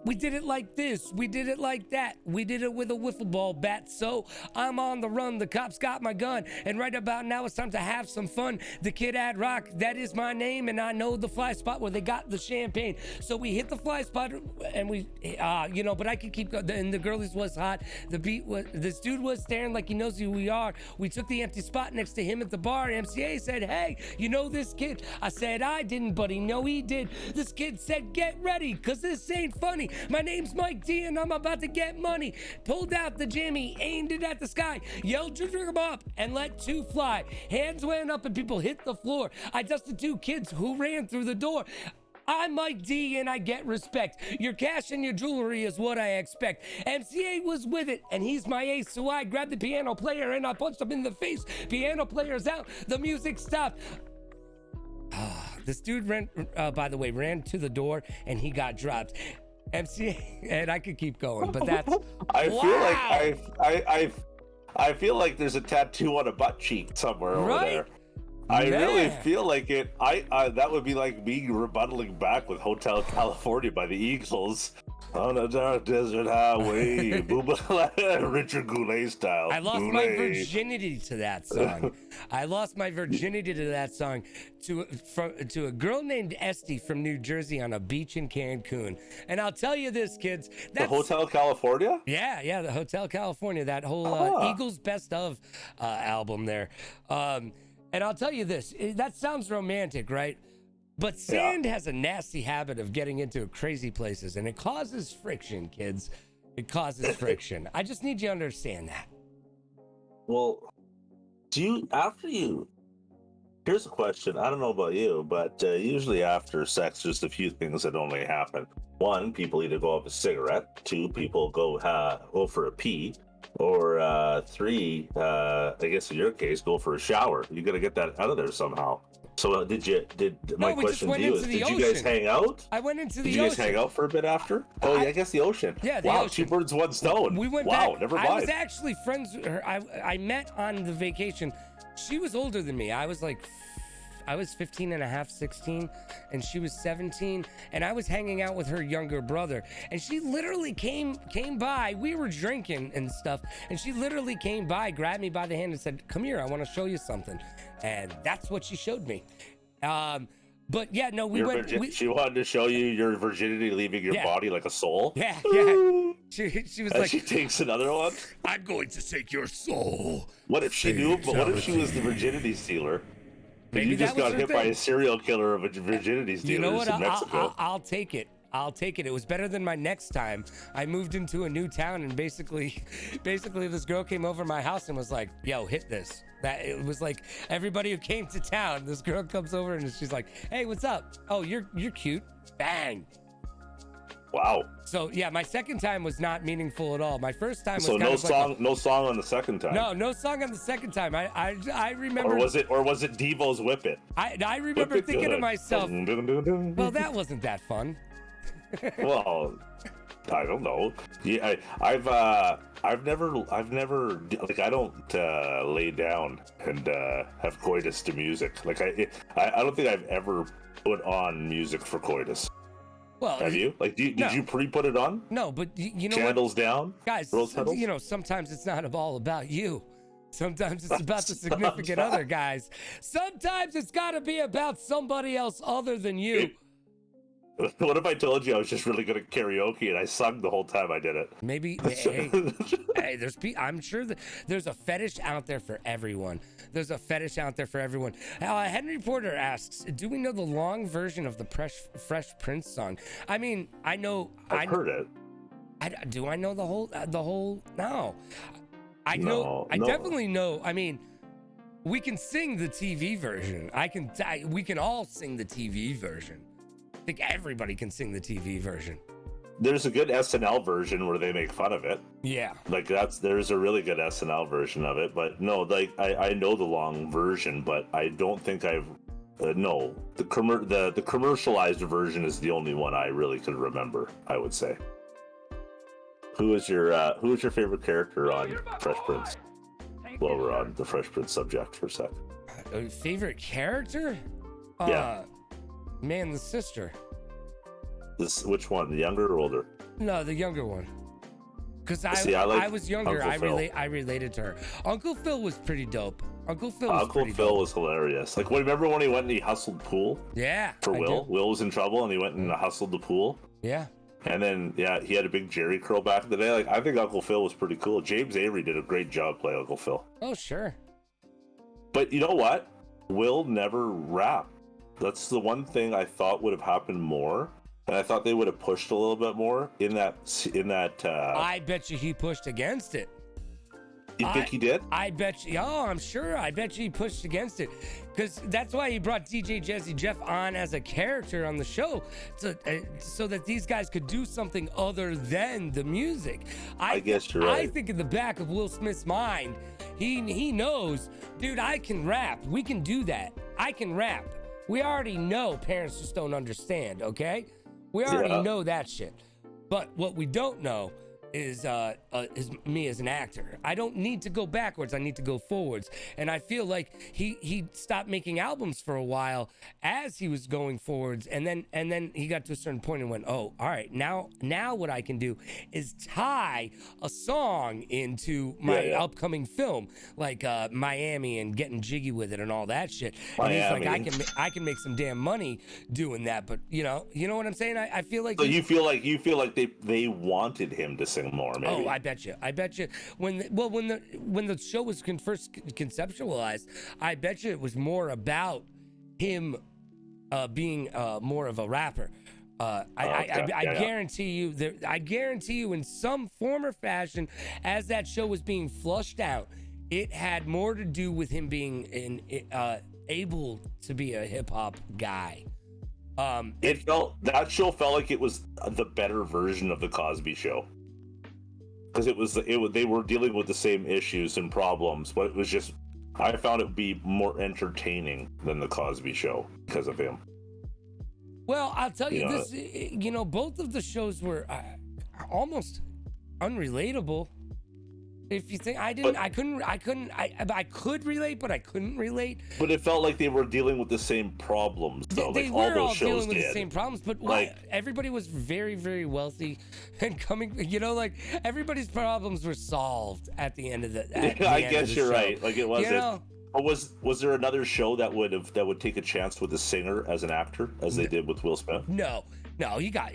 We did it like this, we did it like that, we did it with a wiffle ball bat. So I'm on the run, the cops got my gun, and right about now it's time to have some fun. The Kid Ad Rock, that is my name, and I know the fly spot where they got the champagne. So we hit the fly spot, and we, but I could keep going. And the girlies was hot. The beat was, this dude was staring like he knows who we are. We took the empty spot next to him at the bar. MCA said, hey, you know this kid? I said I didn't, but he know he did. This kid said, get ready, cause this ain't funny. My name's Mike D and I'm about to get money. Pulled out the Jimmy, aimed it at the sky, yelled to drink 'em up and let 2 fly. Hands went up and people hit the floor. I dusted 2 kids who ran through the door. I'm Mike D and I get respect. Your cash and your jewelry is what I expect. MCA was with it and he's my ace, so I grabbed the piano player and I punched him in the face. Piano player's out, the music stopped. This dude ran to the door and he got dropped. MCA, and I could keep going, but that's. I feel like there's a tattoo on a butt cheek somewhere over there. I really Man. feel like it. That would be like me rebuttaling back with Hotel California by the Eagles on a dark desert highway, Richard Goulet style. I lost my Goulet. virginity to that song. I lost my virginity to that song to a girl named Esty from New Jersey on a beach in Cancun. And I'll tell you this, kids. The Hotel California? Yeah, the Hotel California, that whole Eagles Best Of album there. And I'll tell you this, that sounds romantic, right? But sand has a nasty habit of getting into crazy places, and it causes friction, kids. It causes friction. I just need you to understand that. Well, here's a question. I don't know about you, but usually after sex, there's a few things that only happen. One, people either go have a cigarette. Two, people go for a pee. Or three, I guess in your case, go for a shower. You got to get that out of there somehow. So my question to you is, did you guys hang out? I went into the ocean. Did you guys hang out for a bit after? Oh, yeah, I guess the ocean. Yeah, the wow, ocean. 2 birds, 1 stone. We went wow, back. never mind. I was actually friends with her. I met on the vacation. She was older than me. I was 15 and a half, 16, and she was 17, and I was hanging out with her younger brother, and she literally came by. We were drinking and stuff, and she literally came by, grabbed me by the hand and said, "Come here, I want to show you something." And that's what she showed me. But yeah, no, we went. She wanted to show you your virginity leaving your body like a soul. Yeah. She was and like, she takes another one. "I'm going to take your soul." What if she knew? But what if she was the virginity stealer? Maybe you just that was got her hit by thing. a serial killer of virginity stealers You know what? in Mexico. I'll take it. I'll take it. It was better than my next time. I moved into a new town, and basically this girl came over my house and was like, "Yo, hit this." It was like everybody who came to town. This girl comes over and she's like, "Hey, what's up? Oh, you're cute." Bang. Wow. So yeah, my second time was not meaningful at all. My first time was so kind no of song, like no song on the second time. No song on the second time. I remember. Or was it Devo's Whip It? I remember thinking to myself, well, that wasn't that fun. Well, I don't know. Yeah, I've never like I don't lay down and have coitus to music. Like I don't think I've ever put on music for coitus. Well, have you? Like, did you pre-put it on? No, but you know Candles what? down, guys. Rose petals? You know, sometimes it's not all about you. Sometimes it's about the significant other, guys. Sometimes it's got to be about somebody else other than you. What if I told you I was just really good at karaoke and I sung the whole time I did it? Maybe. Hey, I'm sure that there's a fetish out there for everyone. There's a fetish out there for everyone. Henry Porter asks, "Do we know the long version of the Fresh Prince song?" I mean, I know. I've heard it. Do I know the whole? No. I know. I definitely know. I mean, we can sing the TV version. We can all sing the TV version. I think everybody can sing the TV version. There's a good SNL version where they make fun of it. Yeah. Like there's a really good SNL version of it, but no, like I know the long version, but I don't think I've no. The commercialized version is the only one I really could remember, I would say. Who is your favorite character on Fresh Prince? Well, we're on the Fresh Prince subject for a sec. Favorite character? Yeah. Man, the sister. Which one? The younger or older? No, the younger one. Because I was younger. I related to her. Uncle Phil was pretty dope. Uncle Phil was hilarious. Like, remember when he went and he hustled pool? Yeah. For Will? Will was in trouble and he went and hustled the pool. Yeah. And then, he had a big Jerry curl back in the day. Like, I think Uncle Phil was pretty cool. James Avery did a great job playing Uncle Phil. Oh, sure. But you know what? Will never rapped. That's the one thing I thought would have happened more. And I thought they would have pushed a little bit more in that. I bet you he pushed against it. You think he did? I bet you. Oh, I'm sure. I bet you he pushed against it, because that's why he brought DJ Jazzy Jeff on as a character on the show, so that these guys could do something other than the music. I guess you're right. I think in the back of Will Smith's mind, he knows, dude, I can rap. We can do that. I can rap. We already know. Parents just don't understand. Okay, we already know that shit. But what we don't know is me as an actor. I don't need to go backwards. I need to go forwards. And I feel like he stopped making albums for a while as he was going forwards, and then he got to a certain point and went, oh, all right, now what I can do is tie a song into my upcoming film, like Miami and getting jiggy with it and all that shit. And he's like, I can make some damn money doing that. But you know what I'm saying? I feel like. So you feel like they wanted him to sing more, maybe. Oh, I bet you. When the show was first conceptualized, I bet you it was more about him being more of a rapper. I guarantee you, in some form or fashion, as that show was being flushed out, it had more to do with him being able to be a hip hop guy. That show felt like it was the better version of the Cosby Show, because they were dealing with the same issues and problems, but it was just, I found it be more entertaining than the Cosby Show because of him. Well, I'll tell you this, both of the shows were almost unrelatable. If you think I could relate, but I couldn't relate. But it felt like they were dealing with the same problems, though. They like were all those all shows dealing with did. the same problems, but everybody was very, very wealthy and coming. Like everybody's problems were solved at the end of the. I guess you're right. Like it wasn't. You know, Was there another show that would take a chance with a singer as an actor, as they did with Will Smith? No, he got.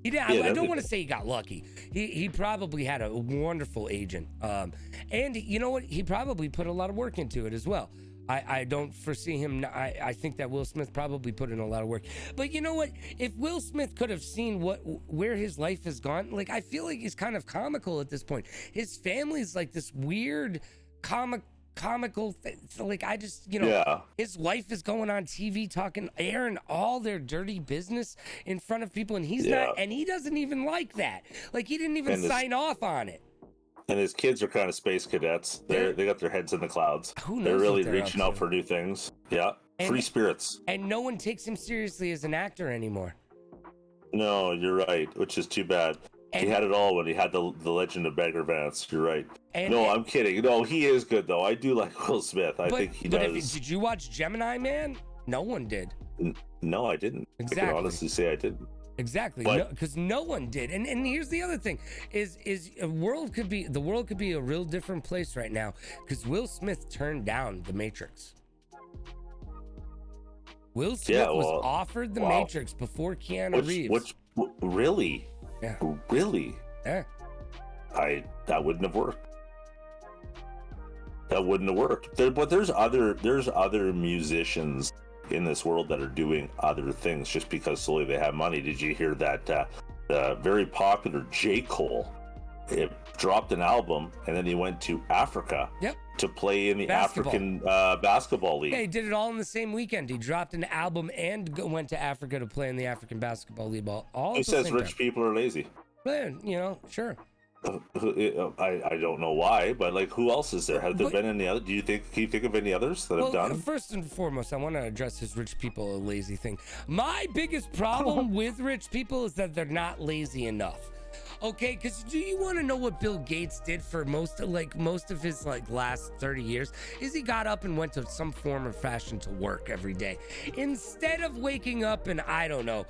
He did. I don't want to say he got lucky. He probably had a wonderful agent, and you know what? He probably put a lot of work into it as well. I don't foresee him. I think that Will Smith probably put in a lot of work. But you know what? If Will Smith could have seen where his life has gone, like I feel like he's kind of comical at this point. His family's like this weird comical thing. Like I just his wife is going on TV airing all their dirty business in front of people, and he's not, and he doesn't even like that. Like he didn't even sign off on it. And his kids are kind of space cadets. They got their heads in the clouds. They're really reaching out for new things. Yeah, free spirits. And no one takes him seriously as an actor anymore. No, you're right, which is too bad. He had it all when he had the Legend of Bagger Vance. You're right. I'm kidding. No, he is good though. I do like Will Smith. I think he does. Did you watch Gemini Man? No one did. No, I didn't. Exactly. I can honestly say I didn't. Exactly, because no one did. And here's the other thing: is the world could be a real different place right now because Will Smith turned down The Matrix. Will Smith was offered The Matrix before Keanu Reeves. Really? Yeah. Really? Yeah. That wouldn't have worked. That wouldn't have worked. But there's other musicians in this world that are doing other things just because solely they have money. Did you hear that the very popular J. Cole dropped an album and then he went to Africa to play in the African basketball league? Yeah, he did it all in the same weekend. He dropped an album and went to Africa to play in the African basketball league. Who says rich people are lazy? Well, sure. I don't know why, but like, who else is there? Have there been any other? Can you think of any others that have done? First and foremost, I want to address his rich people are lazy thing. My biggest problem with rich people is that they're not lazy enough. Okay, because do you want to know what Bill Gates did for most of his last 30 years? Is he got up and went to some form or fashion to work every day instead of waking up and I don't know,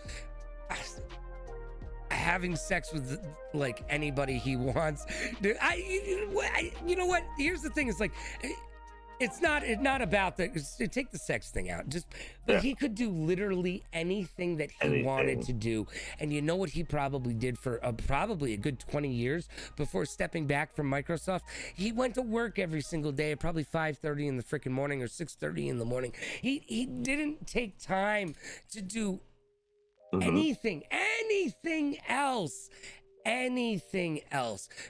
having sex with anybody he wants. Dude, you know what? Here's the thing: it's like it's not about take the sex thing out. But he could do literally anything that he wanted to do. And you know what he probably did for probably a good 20 years before stepping back from Microsoft? He went to work every single day at probably 5:30 in the freaking morning or 6:30 in the morning. He didn't take time to do anything else.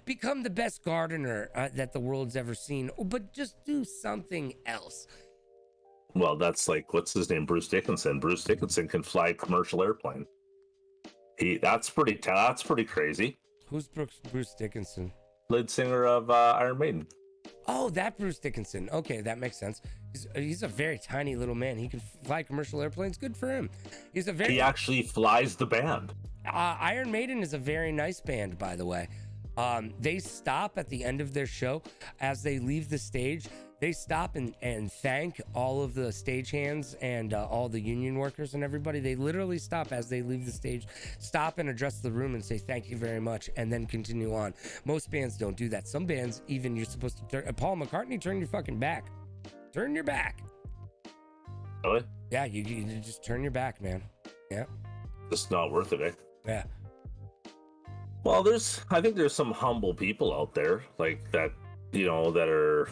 Become the best gardener that the world's ever seen, but just do something else. Well, that's like, what's his name? Bruce Dickinson. Bruce Dickinson can fly a commercial airplane. That's pretty crazy. Who's Bruce Dickinson? Lead singer of Iron Maiden. Oh, that Bruce Dickinson. Okay, that makes sense. He's a very tiny little man. He can fly commercial airplanes. Good for him. He actually flies the band. Iron Maiden is a very nice band, by the way. They stop at the end of their show as they leave the stage. They stop and thank all of the stagehands and all the union workers and everybody. They literally stop as they leave the stage, stop and address the room and say thank you very much, and then continue on. Most bands don't do that. Some bands, even you're supposed to turn. Paul McCartney, turn your fucking back. Turn your back. Really? Yeah, you just turn your back, man. Yeah. It's not worth it, eh? Yeah. Well, I think there's some humble people out there like that, you know, that are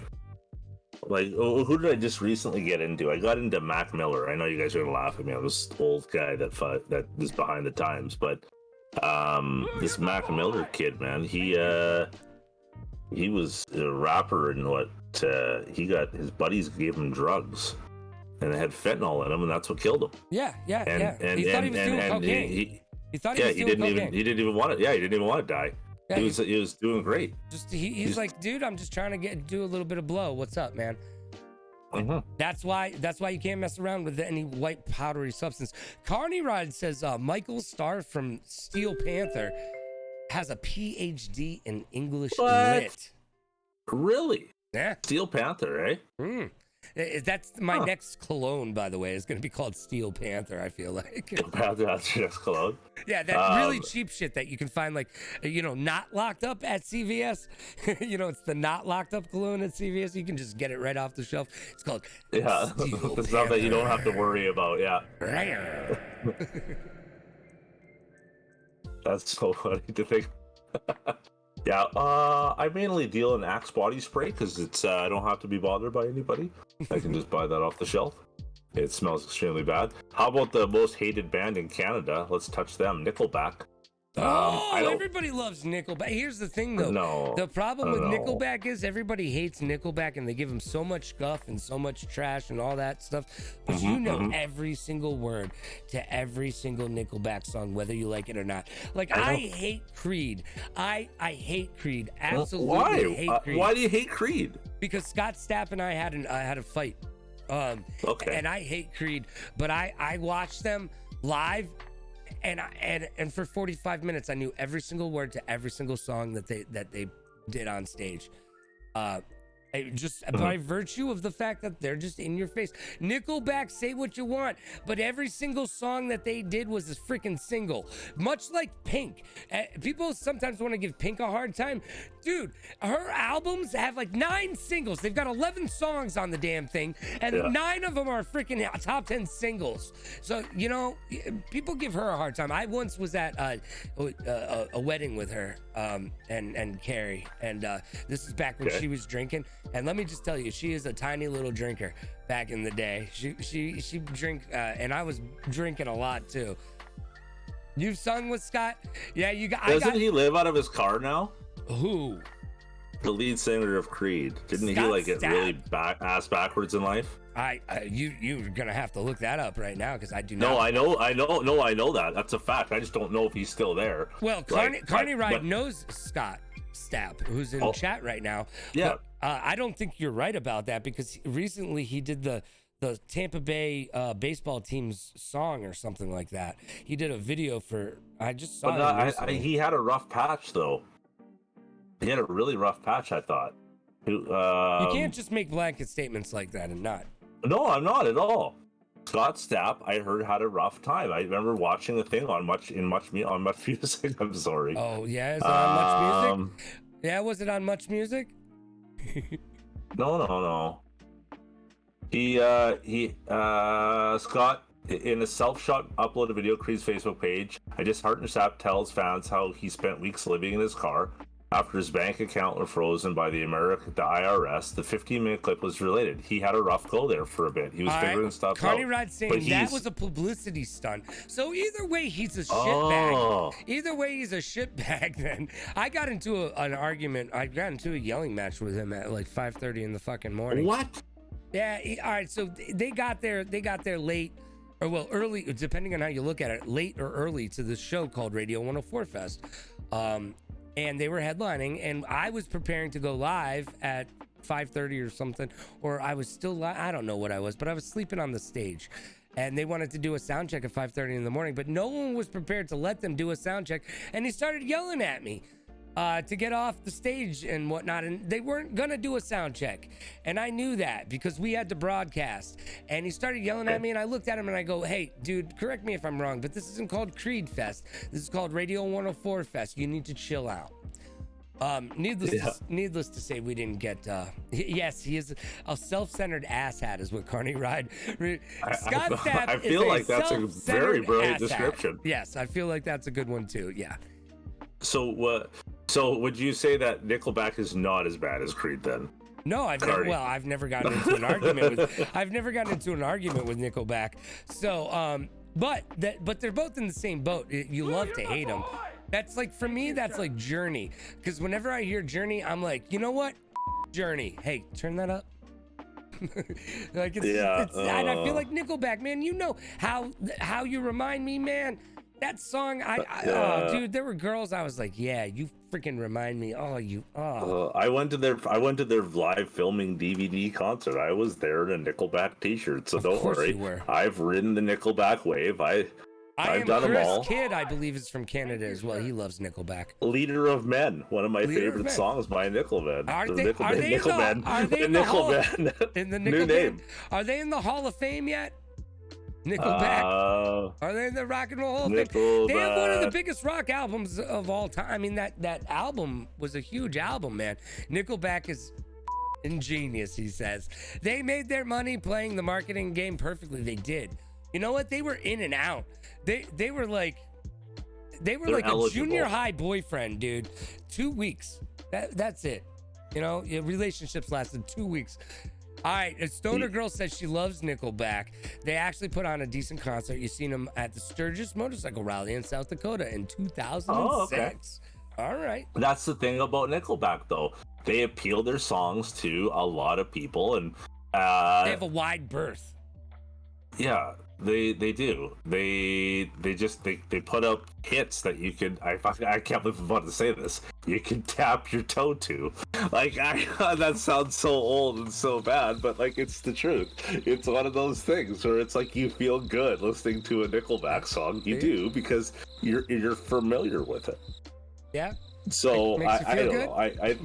like, who did I just recently get into? I got into Mac Miller. I know you guys are gonna laugh at me. I'm this old guy that is behind the times, but this Mac Miller kid, man, he was a rapper, and he got his buddies gave him drugs, and they had fentanyl in them, and that's what killed him. Yeah. And He thought he was doing cocaine. He thought he was doing cocaine. He didn't even want it. Yeah, he didn't even want to die. Yeah, he was doing great. Just he's like, dude, I'm just trying to do a little bit of blow. What's up, man? Mm-hmm. That's why you can't mess around with any white powdery substance. Carney Ride says Michael Starr from Steel Panther has a PhD in English lit. Really? Yeah. Steel Panther, eh? That's my next cologne, by the way. It's going to be called Steel Panther, I feel like. Steel Panther, that's your next cologne? Yeah, that really cheap shit that you can find, like, you know, not locked up at CVS. You know, it's the not locked up cologne at CVS. You can just get it right off the shelf. It's called Steel the stuff that you don't have to worry about, yeah. That's so funny to think. Yeah, I mainly deal in Axe body spray because it's I don't have to be bothered by anybody. I can just buy that off the shelf. It smells extremely bad. How about the most hated band in Canada? Let's touch them, Nickelback. Everybody loves Nickelback. Here's the thing, though. No, the problem with Nickelback is everybody hates Nickelback, and they give them so much guff and so much trash and all that stuff. But you know every single word to every single Nickelback song, whether you like it or not. Like, I hate Creed. I hate Creed. Absolutely hate Creed. Why do you hate Creed? Because Scott Stapp and I had a fight. Okay. And I hate Creed, but I watched them live. And for 45 minutes, I knew every single word to every single song that they did on stage. Just by virtue of the fact that they're just in your face. Nickelback, say what you want, but every single song that they did was a freaking single. Much like Pink. People sometimes want to give Pink a hard time. Dude, her albums have like 9 singles. They've got 11 songs on the damn thing, and 9 of them are freaking top 10 singles. So, you know, people give her a hard time. I once was at a wedding with her and Carrie, and this is back when she was drinking. And let me just tell you, she is a tiny little drinker back in the day. She drink, and I was drinking a lot too. You've sung with Scott? Yeah, you got. Doesn't he live out of his car now? Who? The lead singer of Creed. Didn't Scott he like get Stapp. really ass backwards in life? You're gonna have to look that up right now because I do No, not. I know that. That's a fact. I just don't know if he's still there. Well, Carney Ride knows Scott Stapp, who's in chat right now. Yeah. But, I don't think you're right about that because recently he did the Tampa Bay baseball team's song or something like that. He did a video for. I just saw him recently. He had a rough patch though. He had a really rough patch, I thought. You can't just make blanket statements like that and not. No, I'm not at all. Scott Stapp, I heard, had a rough time. I remember watching the thing on Much Music. I'm sorry. Oh yeah, is it on Much Music? Yeah, was it on Much Music? No. Scott, in a self-shot uploaded video Creed's Facebook page, I just heard Stapp tells fans how he spent weeks living in his car after his bank account were frozen by the IRS. The 15-minute clip was related. He had a rough go there for a bit. He was figuring stuff out. Carney Ride saying that was a publicity stunt. So either way, he's a shitbag. Either way, he's a shitbag. Then I got into an argument. I got into a yelling match with him at like 5:30 in the fucking morning. What? Yeah. All right. So they got there late. Or well, early, depending on how you look at it, late or early to this show called Radio 104 Fest. And they were headlining, and I was preparing to go live at 5:30 or something, or I was still I don't know what I was, but I was sleeping on the stage. and they wanted to do a sound check at 5:30 in the morning, but no one was prepared to let them do a sound check, and he started yelling at me to get off the stage and whatnot, and they weren't gonna do a sound check, and I knew that because we had to broadcast, and he started yelling at me, and I looked at him and I go, hey dude, correct me if I'm wrong, but this isn't called Creed Fest, this is called Radio 104 Fest, you need to chill out. Needless to say, we didn't get yes, he is a self-centered asshat is what Carney Ride. Scott Stapp I feel like that's a very brilliant description. Yes, I feel like that's a good one too. Yeah. So would you say that Nickelback is not as bad as Creed then? No, I've never gotten into an argument with Nickelback. So but they're both in the same boat. You love to hate them. That's like, for me, that's like Journey, because whenever I hear Journey, I'm like, you know what, Journey, hey, turn that up. Like it's and I feel like Nickelback, man, you know how you remind me, man. That song, oh, dude, there were girls I was like, yeah, you freaking remind me. I went to their live filming DVD concert. I was there in a Nickelback t-shirt, so don't worry. I've ridden the Nickelback wave. I've done them all. Chris Kidd, I believe, is from Canada as well. He loves Nickelback. Leader of Men, one of my favorite songs by Nickelback. Are they in the Nickelback? New name. Are they in the Hall of Fame yet? Nickelback. Are they in the Rock and Roll Hall of Fame? They have one of the biggest rock albums of all time. I mean, that album was a huge album, man. Nickelback is ingenious, he says. They made their money playing the marketing game perfectly. They did. You know what? They were in and out. They were like eligible. A junior high boyfriend, dude. 2 weeks. That's it. You know, relationships lasted 2 weeks. All right, a Stoner Girl says she loves Nickelback. They actually put on a decent concert. You've seen them at the Sturgis Motorcycle Rally in South Dakota in 2006. Oh, okay. All right. That's the thing about Nickelback, though. They appeal their songs to a lot of people, and they have a wide berth. Yeah, they do. They put up hits that you could. I can't believe I'm about to say this. You can tap your toe to. Like, that sounds so old and so bad, but like, it's the truth. It's one of those things where it's like you feel good listening to a Nickelback song. You do, because you're familiar with it. Yeah. So I don't know.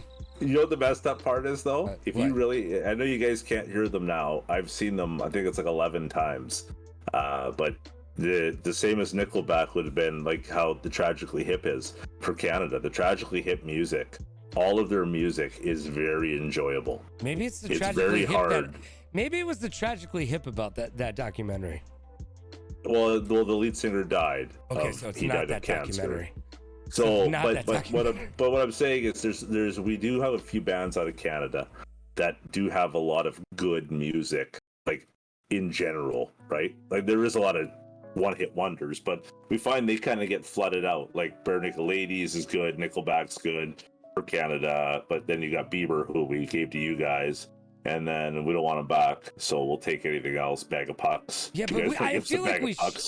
You know what the messed up part is, though? If you really, I know you guys can't hear them now. I've seen them, I think it's like 11 times. But the same as Nickelback would have been like how the Tragically Hip is for Canada. The Tragically Hip music, all of their music is very enjoyable. Maybe it's Tragically very Hip. Hard. Maybe it was the Tragically Hip about that documentary. Well, the lead singer died. Okay, so it's not that documentary. So, but what I'm saying is we do have a few bands out of Canada that do have a lot of good music, like in general, right? Like there is a lot of one-hit wonders, but we find they kind of get flooded out. Like Bare Naked Ladies is good, Nickelback's good for Canada, but then you got Bieber, who we gave to you guys, and then we don't want him back, so we'll take anything else. Bag of Pucks. Yeah, but I feel like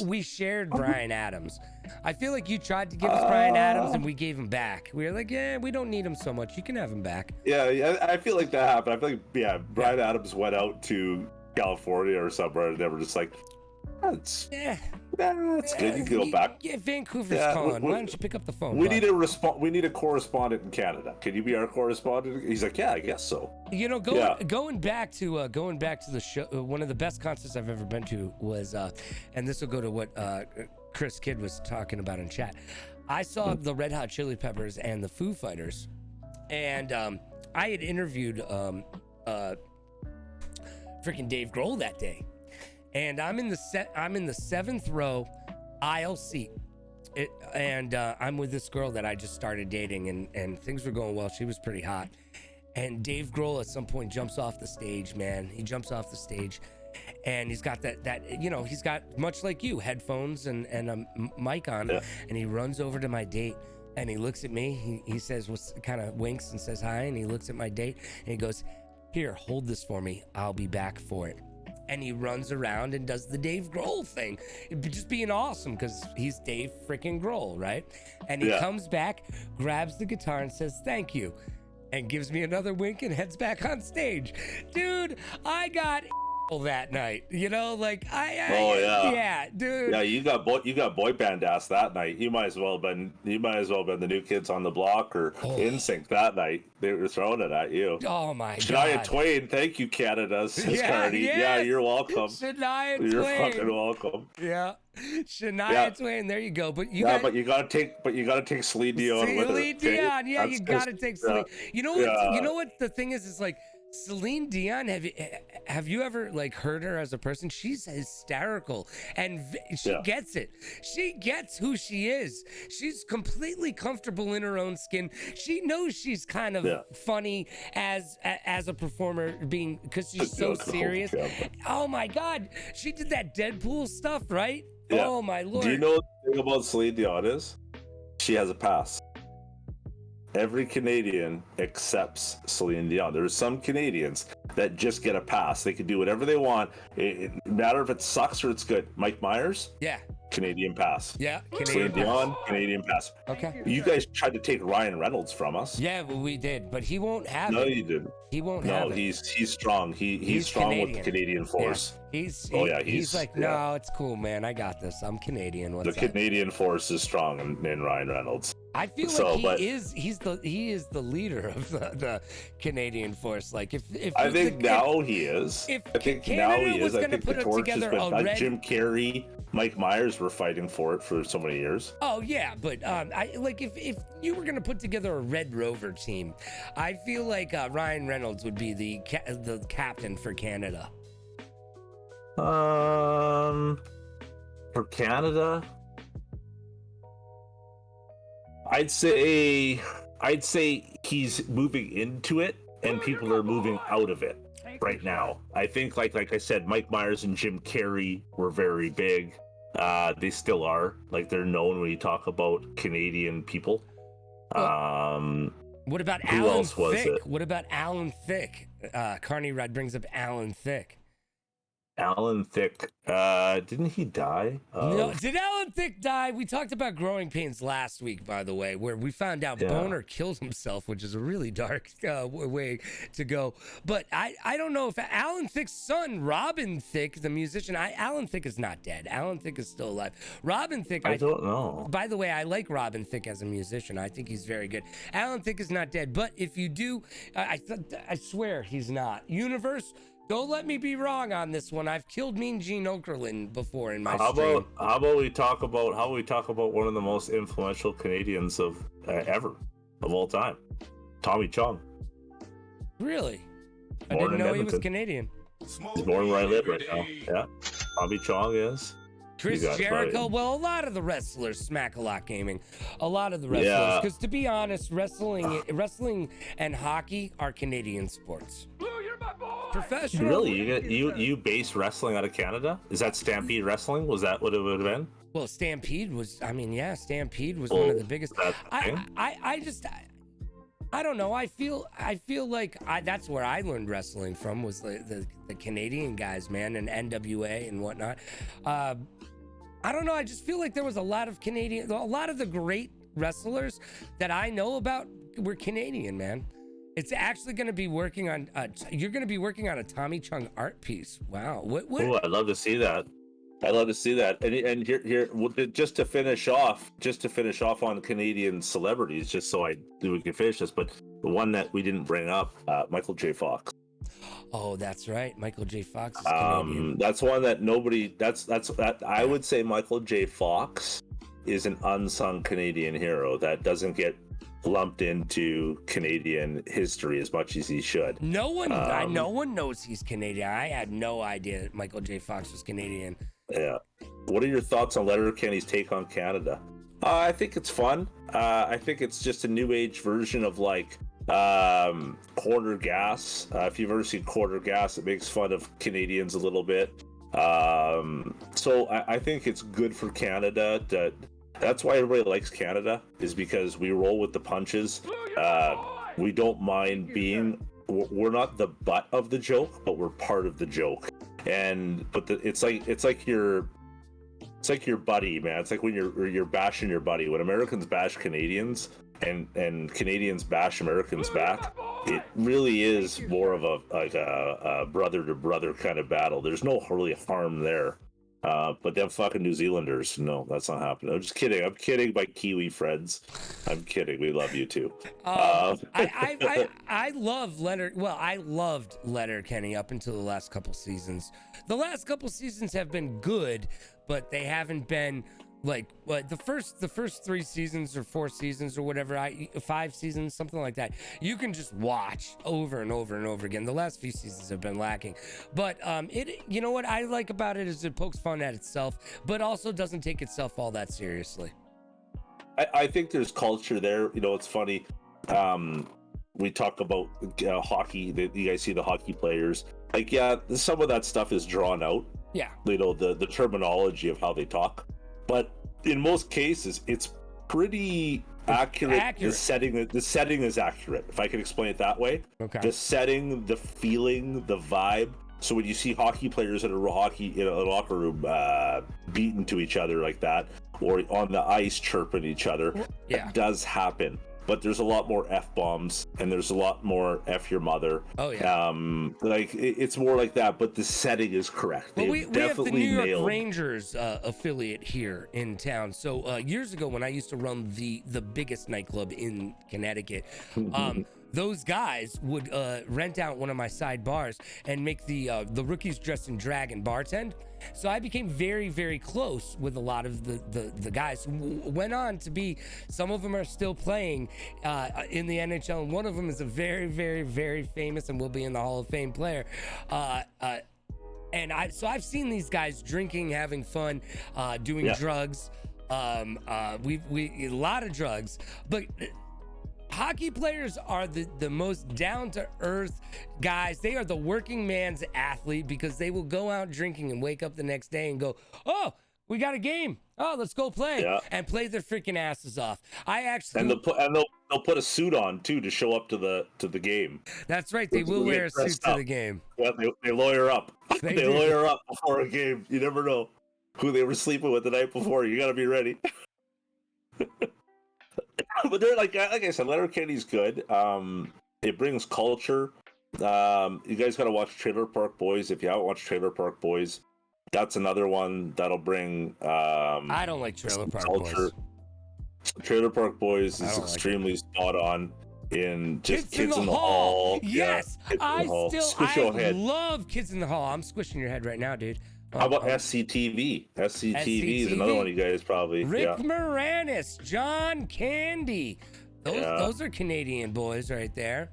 we shared Bryan Adams. I feel like you tried to give us Bryan Adams and we gave him back. We were like, yeah, we don't need him so much. You can have him back. Yeah, I feel like that happened. I feel like, Bryan Adams went out to California or somewhere, and they were just like, that's good. You can go back. Yeah, Vancouver's calling. Why don't you pick up the phone? We need a correspondent in Canada. Can you be our correspondent? He's like, yeah, I guess so. You know, going back to the show, one of the best concerts I've ever been to was, and this will go to what Chris Kidd was talking about in chat. I saw the Red Hot Chili Peppers and the Foo Fighters, and I had interviewed freaking Dave Grohl that day. And I'm in the seventh row aisle seat. I'm with this girl that I just started dating, and things were going well. She was pretty hot. And Dave Grohl at some point jumps off the stage, man. He jumps off the stage, and he's got that you know, he's got, much like you, headphones and a mic on, and he runs over to my date, and he looks at me. He says, kind of winks and says hi, and he looks at my date, and he goes, here, hold this for me. I'll be back for it. And he runs around and does the Dave Grohl thing. Just being awesome, because he's Dave freaking Grohl, right? And he comes back, grabs the guitar and says, thank you. And gives me another wink and heads back on stage. Dude, I got that night. You know, like yeah, dude. Yeah, you got boy band ass that night. You might as well have been the New Kids on the Block or NSYNC that night. They were throwing it at you. Oh my Shania God. Twain, thank you, Canada. Says Yeah, Cardi. yes. Yeah, you're welcome. Shania You're Twain. fucking welcome. Yeah, Shania Yeah. Twain. There you go. But But you gotta take Celine Dion with her. Celine okay? Dion. Yeah, you That's gotta just- take Celine. You know what? Yeah. You know what the thing is like Celine Dion. Have you ever like heard her as a person? She's hysterical, and she Yeah. gets it. She gets who she is. She's completely comfortable in her own skin. She knows she's kind of Yeah. funny as a performer, being because she's so Yeah, serious. yeah. Oh my God, she did that Deadpool stuff, right? Yeah. Oh my Lord. Do you know the thing about Celine Dion is? She has a pass. Every Canadian accepts Celine Dion. There are some Canadians that just get a pass. They can do whatever they want. It matter if it sucks or it's good. Mike Myers, Yeah. Canadian pass. Yeah. Celine Dion, Canadian pass. Okay. You guys tried to take Ryan Reynolds from us. Yeah, well, we did, but he won't have No, it. you didn't. He won't No, have it. he's strong. He's strong with the Canadian force. Yeah. He's he's like, no, it's cool, man. I got this. I'm Canadian. What's The up? Canadian force is strong in Ryan Reynolds. I feel So, like but- he is the leader of the Canadian force. Like if I think now he is. if I think Canada now he was is. I gonna think the put torch has together been a like red- Jim Carrey, Mike Myers were fighting for it for so many years. Oh yeah, but I like if you were gonna put together a Red Rover team, I feel like Ryan Reynolds would be the captain for Canada. For Canada, I'd say he's moving into it, and people are moving out of it right now. I think, like I said, Mike Myers and Jim Carrey were very big. They still are. Like they're known when you talk about Canadian people. What about Who Alan else was Thicke? it? What about Alan Thicke? Carney Rudd brings up Alan Thicke. Alan Thicke, didn't he die? No, did Alan Thicke die? We talked about Growing Pains last week, by the way, where we found out Yeah. Boner killed himself, which is a really dark way to go. But I don't know if Alan Thicke's son, Robin Thicke, the musician, Alan Thicke is not dead. Alan Thicke is still alive. Robin Thicke, I don't know. By the way, I like Robin Thicke as a musician. I think he's very good. Alan Thicke is not dead, but if you do, I swear he's not. Universe, don't let me be wrong on this one. I've killed Mean Gene Okerlund before in my stream. How about we talk about one of the most influential Canadians of ever of all time, Tommy Chong. Really? I Born didn't in know he was Edmonton. Canadian. He's born where I live right now. Yeah, Tommy Chong is. Chris You got it, Jericho. buddy. Well, a lot of the wrestlers, Smack a Lot Gaming, a lot of the wrestlers. Yeah. Because to be honest, wrestling and hockey are Canadian sports. Professional. Really, you base wrestling out of Canada? Is that Stampede Wrestling? Was that what it would have been? Well, Stampede was. I mean, yeah, Stampede was one of the biggest. that's the thing. I don't know. I feel like that's where I learned wrestling from, was the Canadian guys, man, and NWA and whatnot. I don't know. I just feel like there was a lot of the great wrestlers that I know about were Canadian, man. It's actually going to be working on. You're going to be working on a Tommy Chong art piece. Wow. What? Oh, I'd love to see that. I'd love to see that. And here, just to finish off on Canadian celebrities, just so we can finish this. But the one that we didn't bring up, Michael J. Fox. Oh, that's right. Michael J. Fox is Canadian. That's one that nobody. That I would say Michael J. Fox is an unsung Canadian hero that doesn't get lumped into Canadian history as much as he should. No one knows he's Canadian. I had no idea that Michael J. Fox was Canadian. Yeah. What are your thoughts on Letterkenny's take on Canada? I think it's fun. I think it's just a new age version of like Quarter Gas. If you've ever seen Quarter Gas, it makes fun of Canadians a little bit. So I think it's good for Canada. That's why everybody likes Canada, is because we roll with the punches. We don't mind being. We're not the butt of the joke, but we're part of the joke. It's like your buddy, man. It's like when you're bashing your buddy. When Americans bash Canadians, and Canadians bash Americans back, it really is more of a brother to brother kind of battle. There's no really harm there. But them fucking New Zealanders, no, that's not happening. I'm just kidding. I'm kidding, my Kiwi friends. I'm kidding. We love you too. I love Leonard. Well, I loved Letterkenny up until the last couple seasons. The last couple seasons have been good, but they haven't been like the first 3 seasons or 4 seasons or whatever, 5 seasons, something like that. You can just watch over and over and over again. The last few seasons have been lacking, but you know what I like about it is it pokes fun at itself, but also doesn't take itself all that seriously. I think there's culture there. You know, it's funny. We talk about hockey. You guys see the hockey players. Like, yeah, some of that stuff is drawn out. Yeah. You know, the terminology of how they talk. But in most cases, it's pretty accurate. The setting is accurate, if I can explain it that way. Okay. The setting, the feeling, the vibe. So when you see hockey players in a locker room beating to each other like that, or on the ice chirping each other, yeah, it does happen. But there's a lot more F-bombs, and there's a lot more F your mother. Oh, yeah. Like, it's more like that, but the setting is correct. Well, we have the New York Rangers affiliate here in town. So years ago, when I used to run the biggest nightclub in Connecticut, those guys would rent out one of my side bars and make the rookies dressed in drag and bartend. So I became very, very close with a lot of the guys who went on to be, some of them are still playing in the NHL, and one of them is a very, very, very famous and will be in the Hall of Fame player. And I've seen these guys drinking, having fun, doing drugs. We a lot of drugs, but hockey players are the most down-to-earth guys. They are the working man's athlete because they will go out drinking and wake up the next day and go, oh, we got a game. Oh, let's go play and play their freaking asses off. They'll put a suit on too to show up to the game. That's right. They will wear a suit to the game. Yeah, they lawyer up. They lawyer up before a game. You never know who they were sleeping with the night before. You got to be ready. But they're like I said, Letterkenny's good. It brings culture. You guys got to watch Trailer Park Boys. If you haven't watched Trailer Park Boys, that's another one that'll bring. I don't like Trailer Park Boys. Trailer Park Boys is extremely spot on in just Kids in the Hall. Yes, yeah, I love Kids in the Hall. I'm squishing your head right now, dude. How about SCTV? SCTV is another one you guys probably. Rick Moranis, John Candy. Those are Canadian boys right there.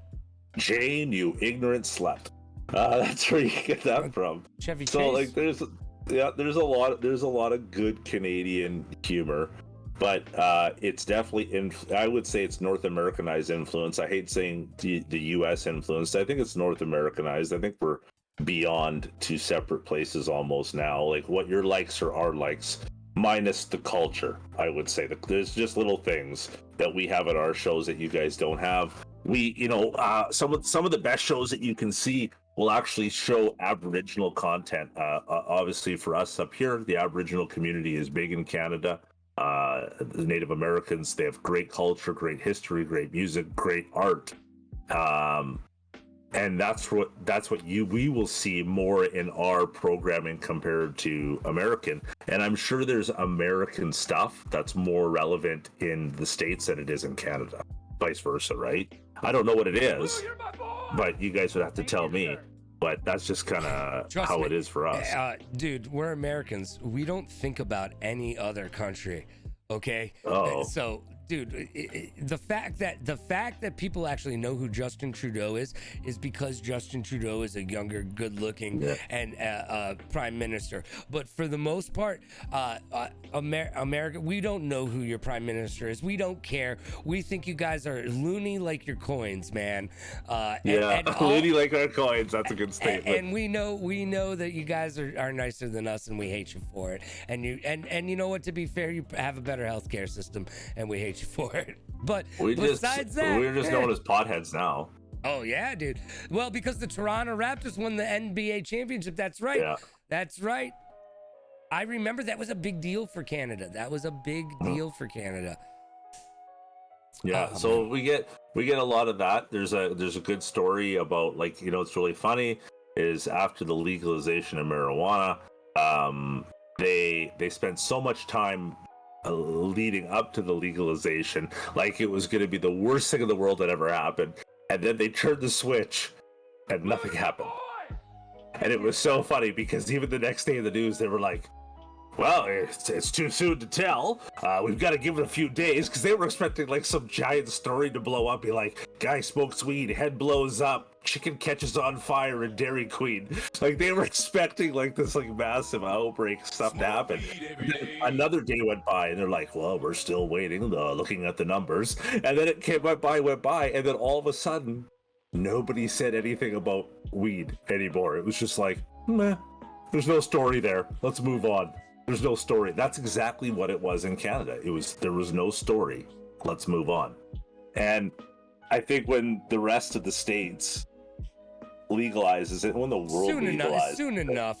Jane, you ignorant slut. That's where you get that from. Chevy Chase. Like there's a lot of good Canadian humor, but it's definitely I would say it's North Americanized influence. I hate saying the U.S. influence. I think it's North Americanized. I think we're beyond 2 separate places almost now. Like what your likes are our likes, minus the culture. I would say that there's just little things that we have at our shows that you guys don't have. Some of the best shows that you can see will actually show Aboriginal content. Obviously for us up here, the Aboriginal community is big in Canada. The Native Americans, they have great culture, great history, great music, great art. And that's what we will see more in our programming compared to American. And I'm sure there's American stuff that's more relevant in the States than it is in Canada. Vice versa, right? I don't know what it is, but you guys would have to tell me. But that's just kind of how it is for us. Dude, we're Americans. We don't think about any other country, okay? Oh. So, dude, the fact that people actually know who Justin Trudeau is because Justin Trudeau is a younger, good-looking and prime minister. But for the most part, America, we don't know who your prime minister is. We don't care. We think you guys are loony like your coins, man. Loony like our coins. That's a good statement. And we know that you guys are nicer than us, and we hate you for it. And you know what? To be fair, you have a better healthcare system, and we hate you for it. But besides that, we're just known as potheads now. Oh yeah, dude. Well, because the Toronto Raptors won the NBA championship. That's right. Yeah. That's right. I remember that was a big deal for Canada. Yeah, so we get a lot of that. There's a good story about, like, you know, it's really funny is after the legalization of marijuana, they spent so much time leading up to the legalization, like it was going to be the worst thing in the world that ever happened, and then they turned the switch, and nothing happened. And it was so funny because even the next day in the news, they were like, well, it's too soon to tell. We've got to give it a few days, because they were expecting like some giant story to blow up. Be like, guy smokes weed, head blows up, chicken catches on fire in Dairy Queen. Like they were expecting like this like massive outbreak stuff to happen. Another day went by, and they're like, well, we're still waiting, looking at the numbers. And then it went by, and then all of a sudden, nobody said anything about weed anymore. It was just like, meh, there's no story there. Let's move on. There's no story. That's exactly what it was in Canada. There was no story. Let's move on. And I think when the rest of the states legalizes it, when the world legalizes soon enough.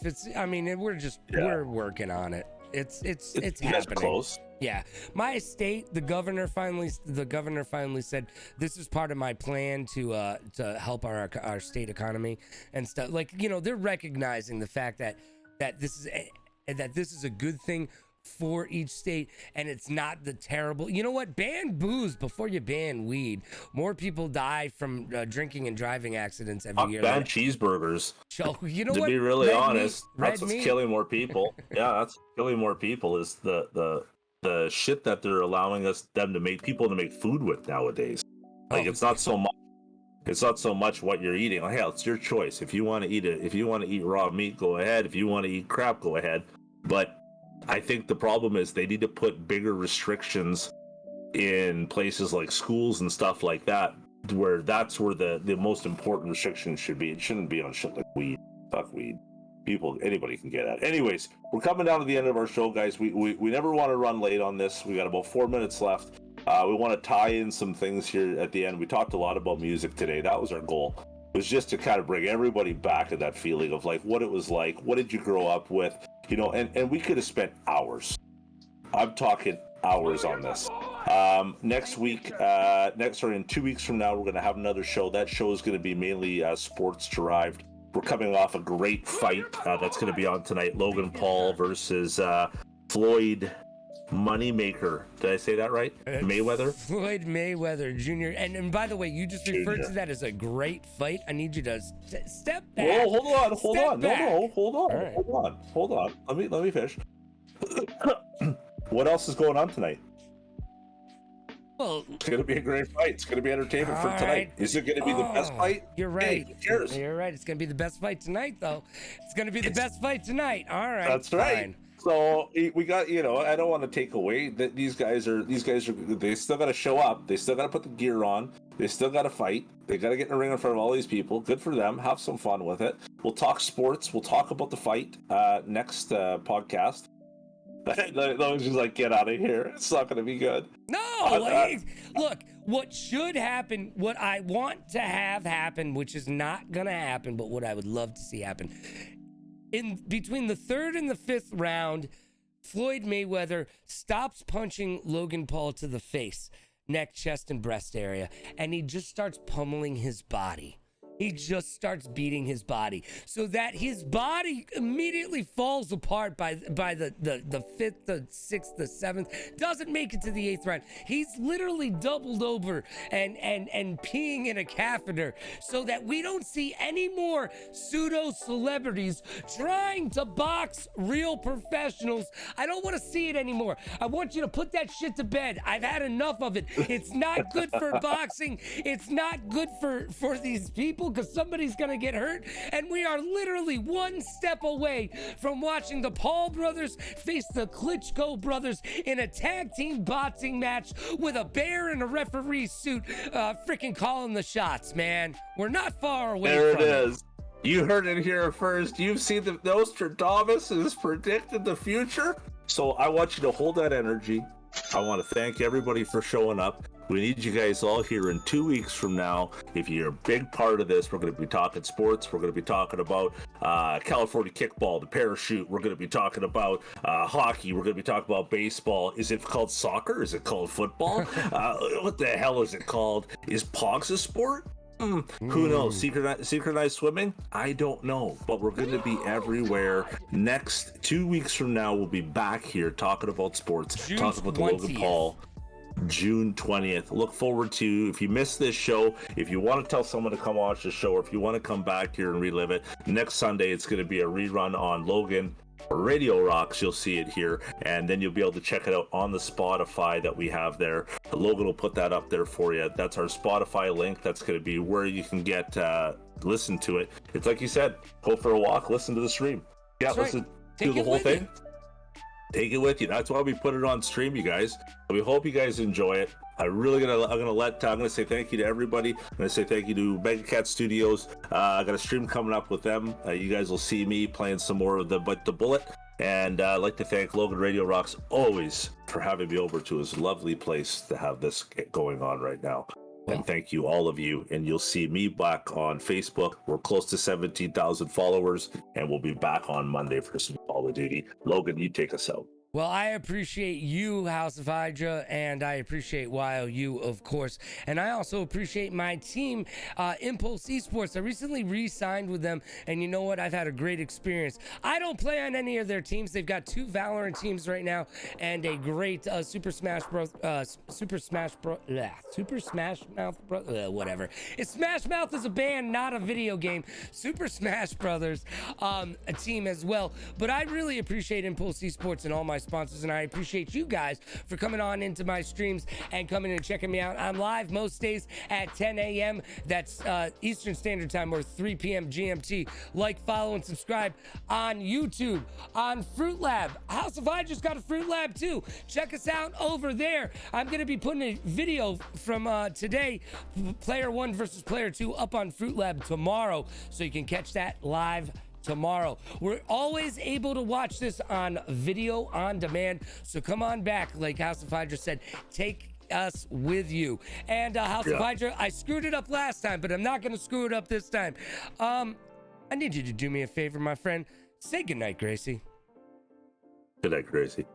We're working on it. It's happening. Close. Yeah, my state, the governor finally said this is part of my plan to help our state economy and stuff. Like, you know, they're recognizing the fact that this is a good thing for each state, and it's not the terrible. You know what? Ban booze before you ban weed. More people die from drinking and driving accidents every year. Ban cheeseburgers. So, you know to what? be really honest, that's what's killing more people. Yeah, that's killing more people is the shit that they're allowing them to make food with nowadays. Like it's not so much what you're eating. Like, hell, it's your choice. If you want to eat raw meat, go ahead. If you want to eat crap, go ahead. But I think the problem is they need to put bigger restrictions in places like schools and stuff like that, where that's where the most important restrictions should be. It shouldn't be on shit like weed. Fuck weed. Anybody can get at. Anyways, we're coming down to the end of our show, guys. We never want to run late on this. We got about 4 minutes left. We want to tie in some things here at the end. We talked a lot about music today. That was our goal. It was just to kind of bring everybody back to that feeling of like what it was like. What did you grow up with? You know, and we could have spent hours. I'm talking hours on this. Next week, in 2 weeks from now, we're going to have another show. That show is going to be mainly sports derived. We're coming off a great fight that's going to be on tonight. Logan Paul versus Floyd Moneymaker. Did I say that right? Mayweather? Floyd Mayweather Jr. And by the way, you just referred to that as a great fight. I need you to step back. Whoa, hold on. Back. No, hold on. Right. Hold on. Let me finish. What else is going on tonight? Well, it's going to be a great fight. It's going to be entertainment for tonight. Right. Is it going to be the best fight? You're right. Hey, cheers. You're right. It's going to be the best fight tonight, though. It's going to be the best fight tonight. All right. That's right. So we got, you know, I don't want to take away that these guys are, they still got to show up. They still got to put the gear on. They still got to fight. They got to get in the ring in front of all these people. Good for them. Have some fun with it. We'll talk sports. We'll talk about the fight next podcast. Those just like, get out of here. It's not going to be good. No, look, what should happen, what I want to have happen, which is not going to happen, but what I would love to see happen. In between the third and the fifth round, Floyd Mayweather stops punching Logan Paul to the face, neck, chest, and breast area, and he just starts pummeling his body. He just starts beating his body so that his body immediately falls apart by the fifth, the sixth, the seventh, doesn't make it to the eighth round. He's literally doubled over and peeing in a catheter so that we don't see any more pseudo celebrities trying to box real professionals. I don't want to see it anymore. I want you to put that shit to bed. I've had enough of it. It's not good for boxing. It's not good for these people, because somebody's gonna get hurt, and we are literally one step away from watching the Paul brothers face the Klitschko brothers in a tag team boxing match with a bear in a referee suit freaking calling the shots, man. We're not far away from it. There it is. You heard it here first. You've seen the Nostradamus has predicted the future. So I want you to hold that energy. I want to thank everybody for showing up. We need you guys all here in 2 weeks from now. If you're a big part of this, we're going to be talking sports. We're going to be talking about California kickball, the parachute. We're going to be talking about hockey. We're going to be talking about baseball. Is it called soccer? Is it called football? What the hell is it called? Is Pogs a sport? Who knows? Synchronized swimming? I don't know, but we're going to be everywhere. Next 2 weeks from now, we'll be back here talking about sports, talking about the Logan Paul. June 20th. Look forward to, if you missed this show, if you want to tell someone to come watch the show, or if you want to come back here and relive it, next Sunday it's going to be a rerun on Logan Radio Rocks. You'll see it here, and then you'll be able to check it out on the Spotify that we have there. Logan will put that up there for you. That's our Spotify link. That's going to be where you can get listen to it. It's like you said, go for a walk, listen to the stream. Yeah, That's listen right. to the whole thing. Take it with you. That's why we put it on stream, you guys. We hope you guys enjoy it. I'm gonna say thank you to everybody. I'm gonna say thank you to Megacat Studios. I got a stream coming up with them. You guys will see me playing some more of the Bullet. And I'd like to thank Logan Radio Rocks always for having me over to his lovely place to have this going on right now. And thank you, all of you. And you'll see me back on Facebook. We're close to 17,000 followers, and we'll be back on Monday for some Call of Duty. Logan, you take us out. Well, I appreciate you, House of Hydra, and I appreciate YOU, of course. And I also appreciate my team, Impulse Esports. I recently re-signed with them, and you know what? I've had a great experience. I don't play on any of their teams. They've got 2 Valorant teams right now, and a great Super Smash Mouth, whatever. It's Smash Mouth is a band, not a video game. Super Smash Brothers, a team as well. But I really appreciate Impulse Esports and all my sponsors, and I appreciate you guys for coming on into my streams and coming and checking me out. I'm live most days at 10 a.m. That's Eastern Standard Time, or 3 p.m. GMT. Like, follow, and subscribe on YouTube, on Fruit Lab. House of I just got a Fruit Lab too. Check us out over there. I'm going to be putting a video from today, Player 1 versus Player 2, up on Fruit Lab tomorrow, so you can catch that live tomorrow. We're always able to watch this on video on demand, so come on back. Like House of Hydra said, take us with you. And House of Hydra, I screwed it up last time, but I'm not going to screw it up this time. I need you to do me a favor, my friend. Say goodnight, Gracie. Good night, Gracie.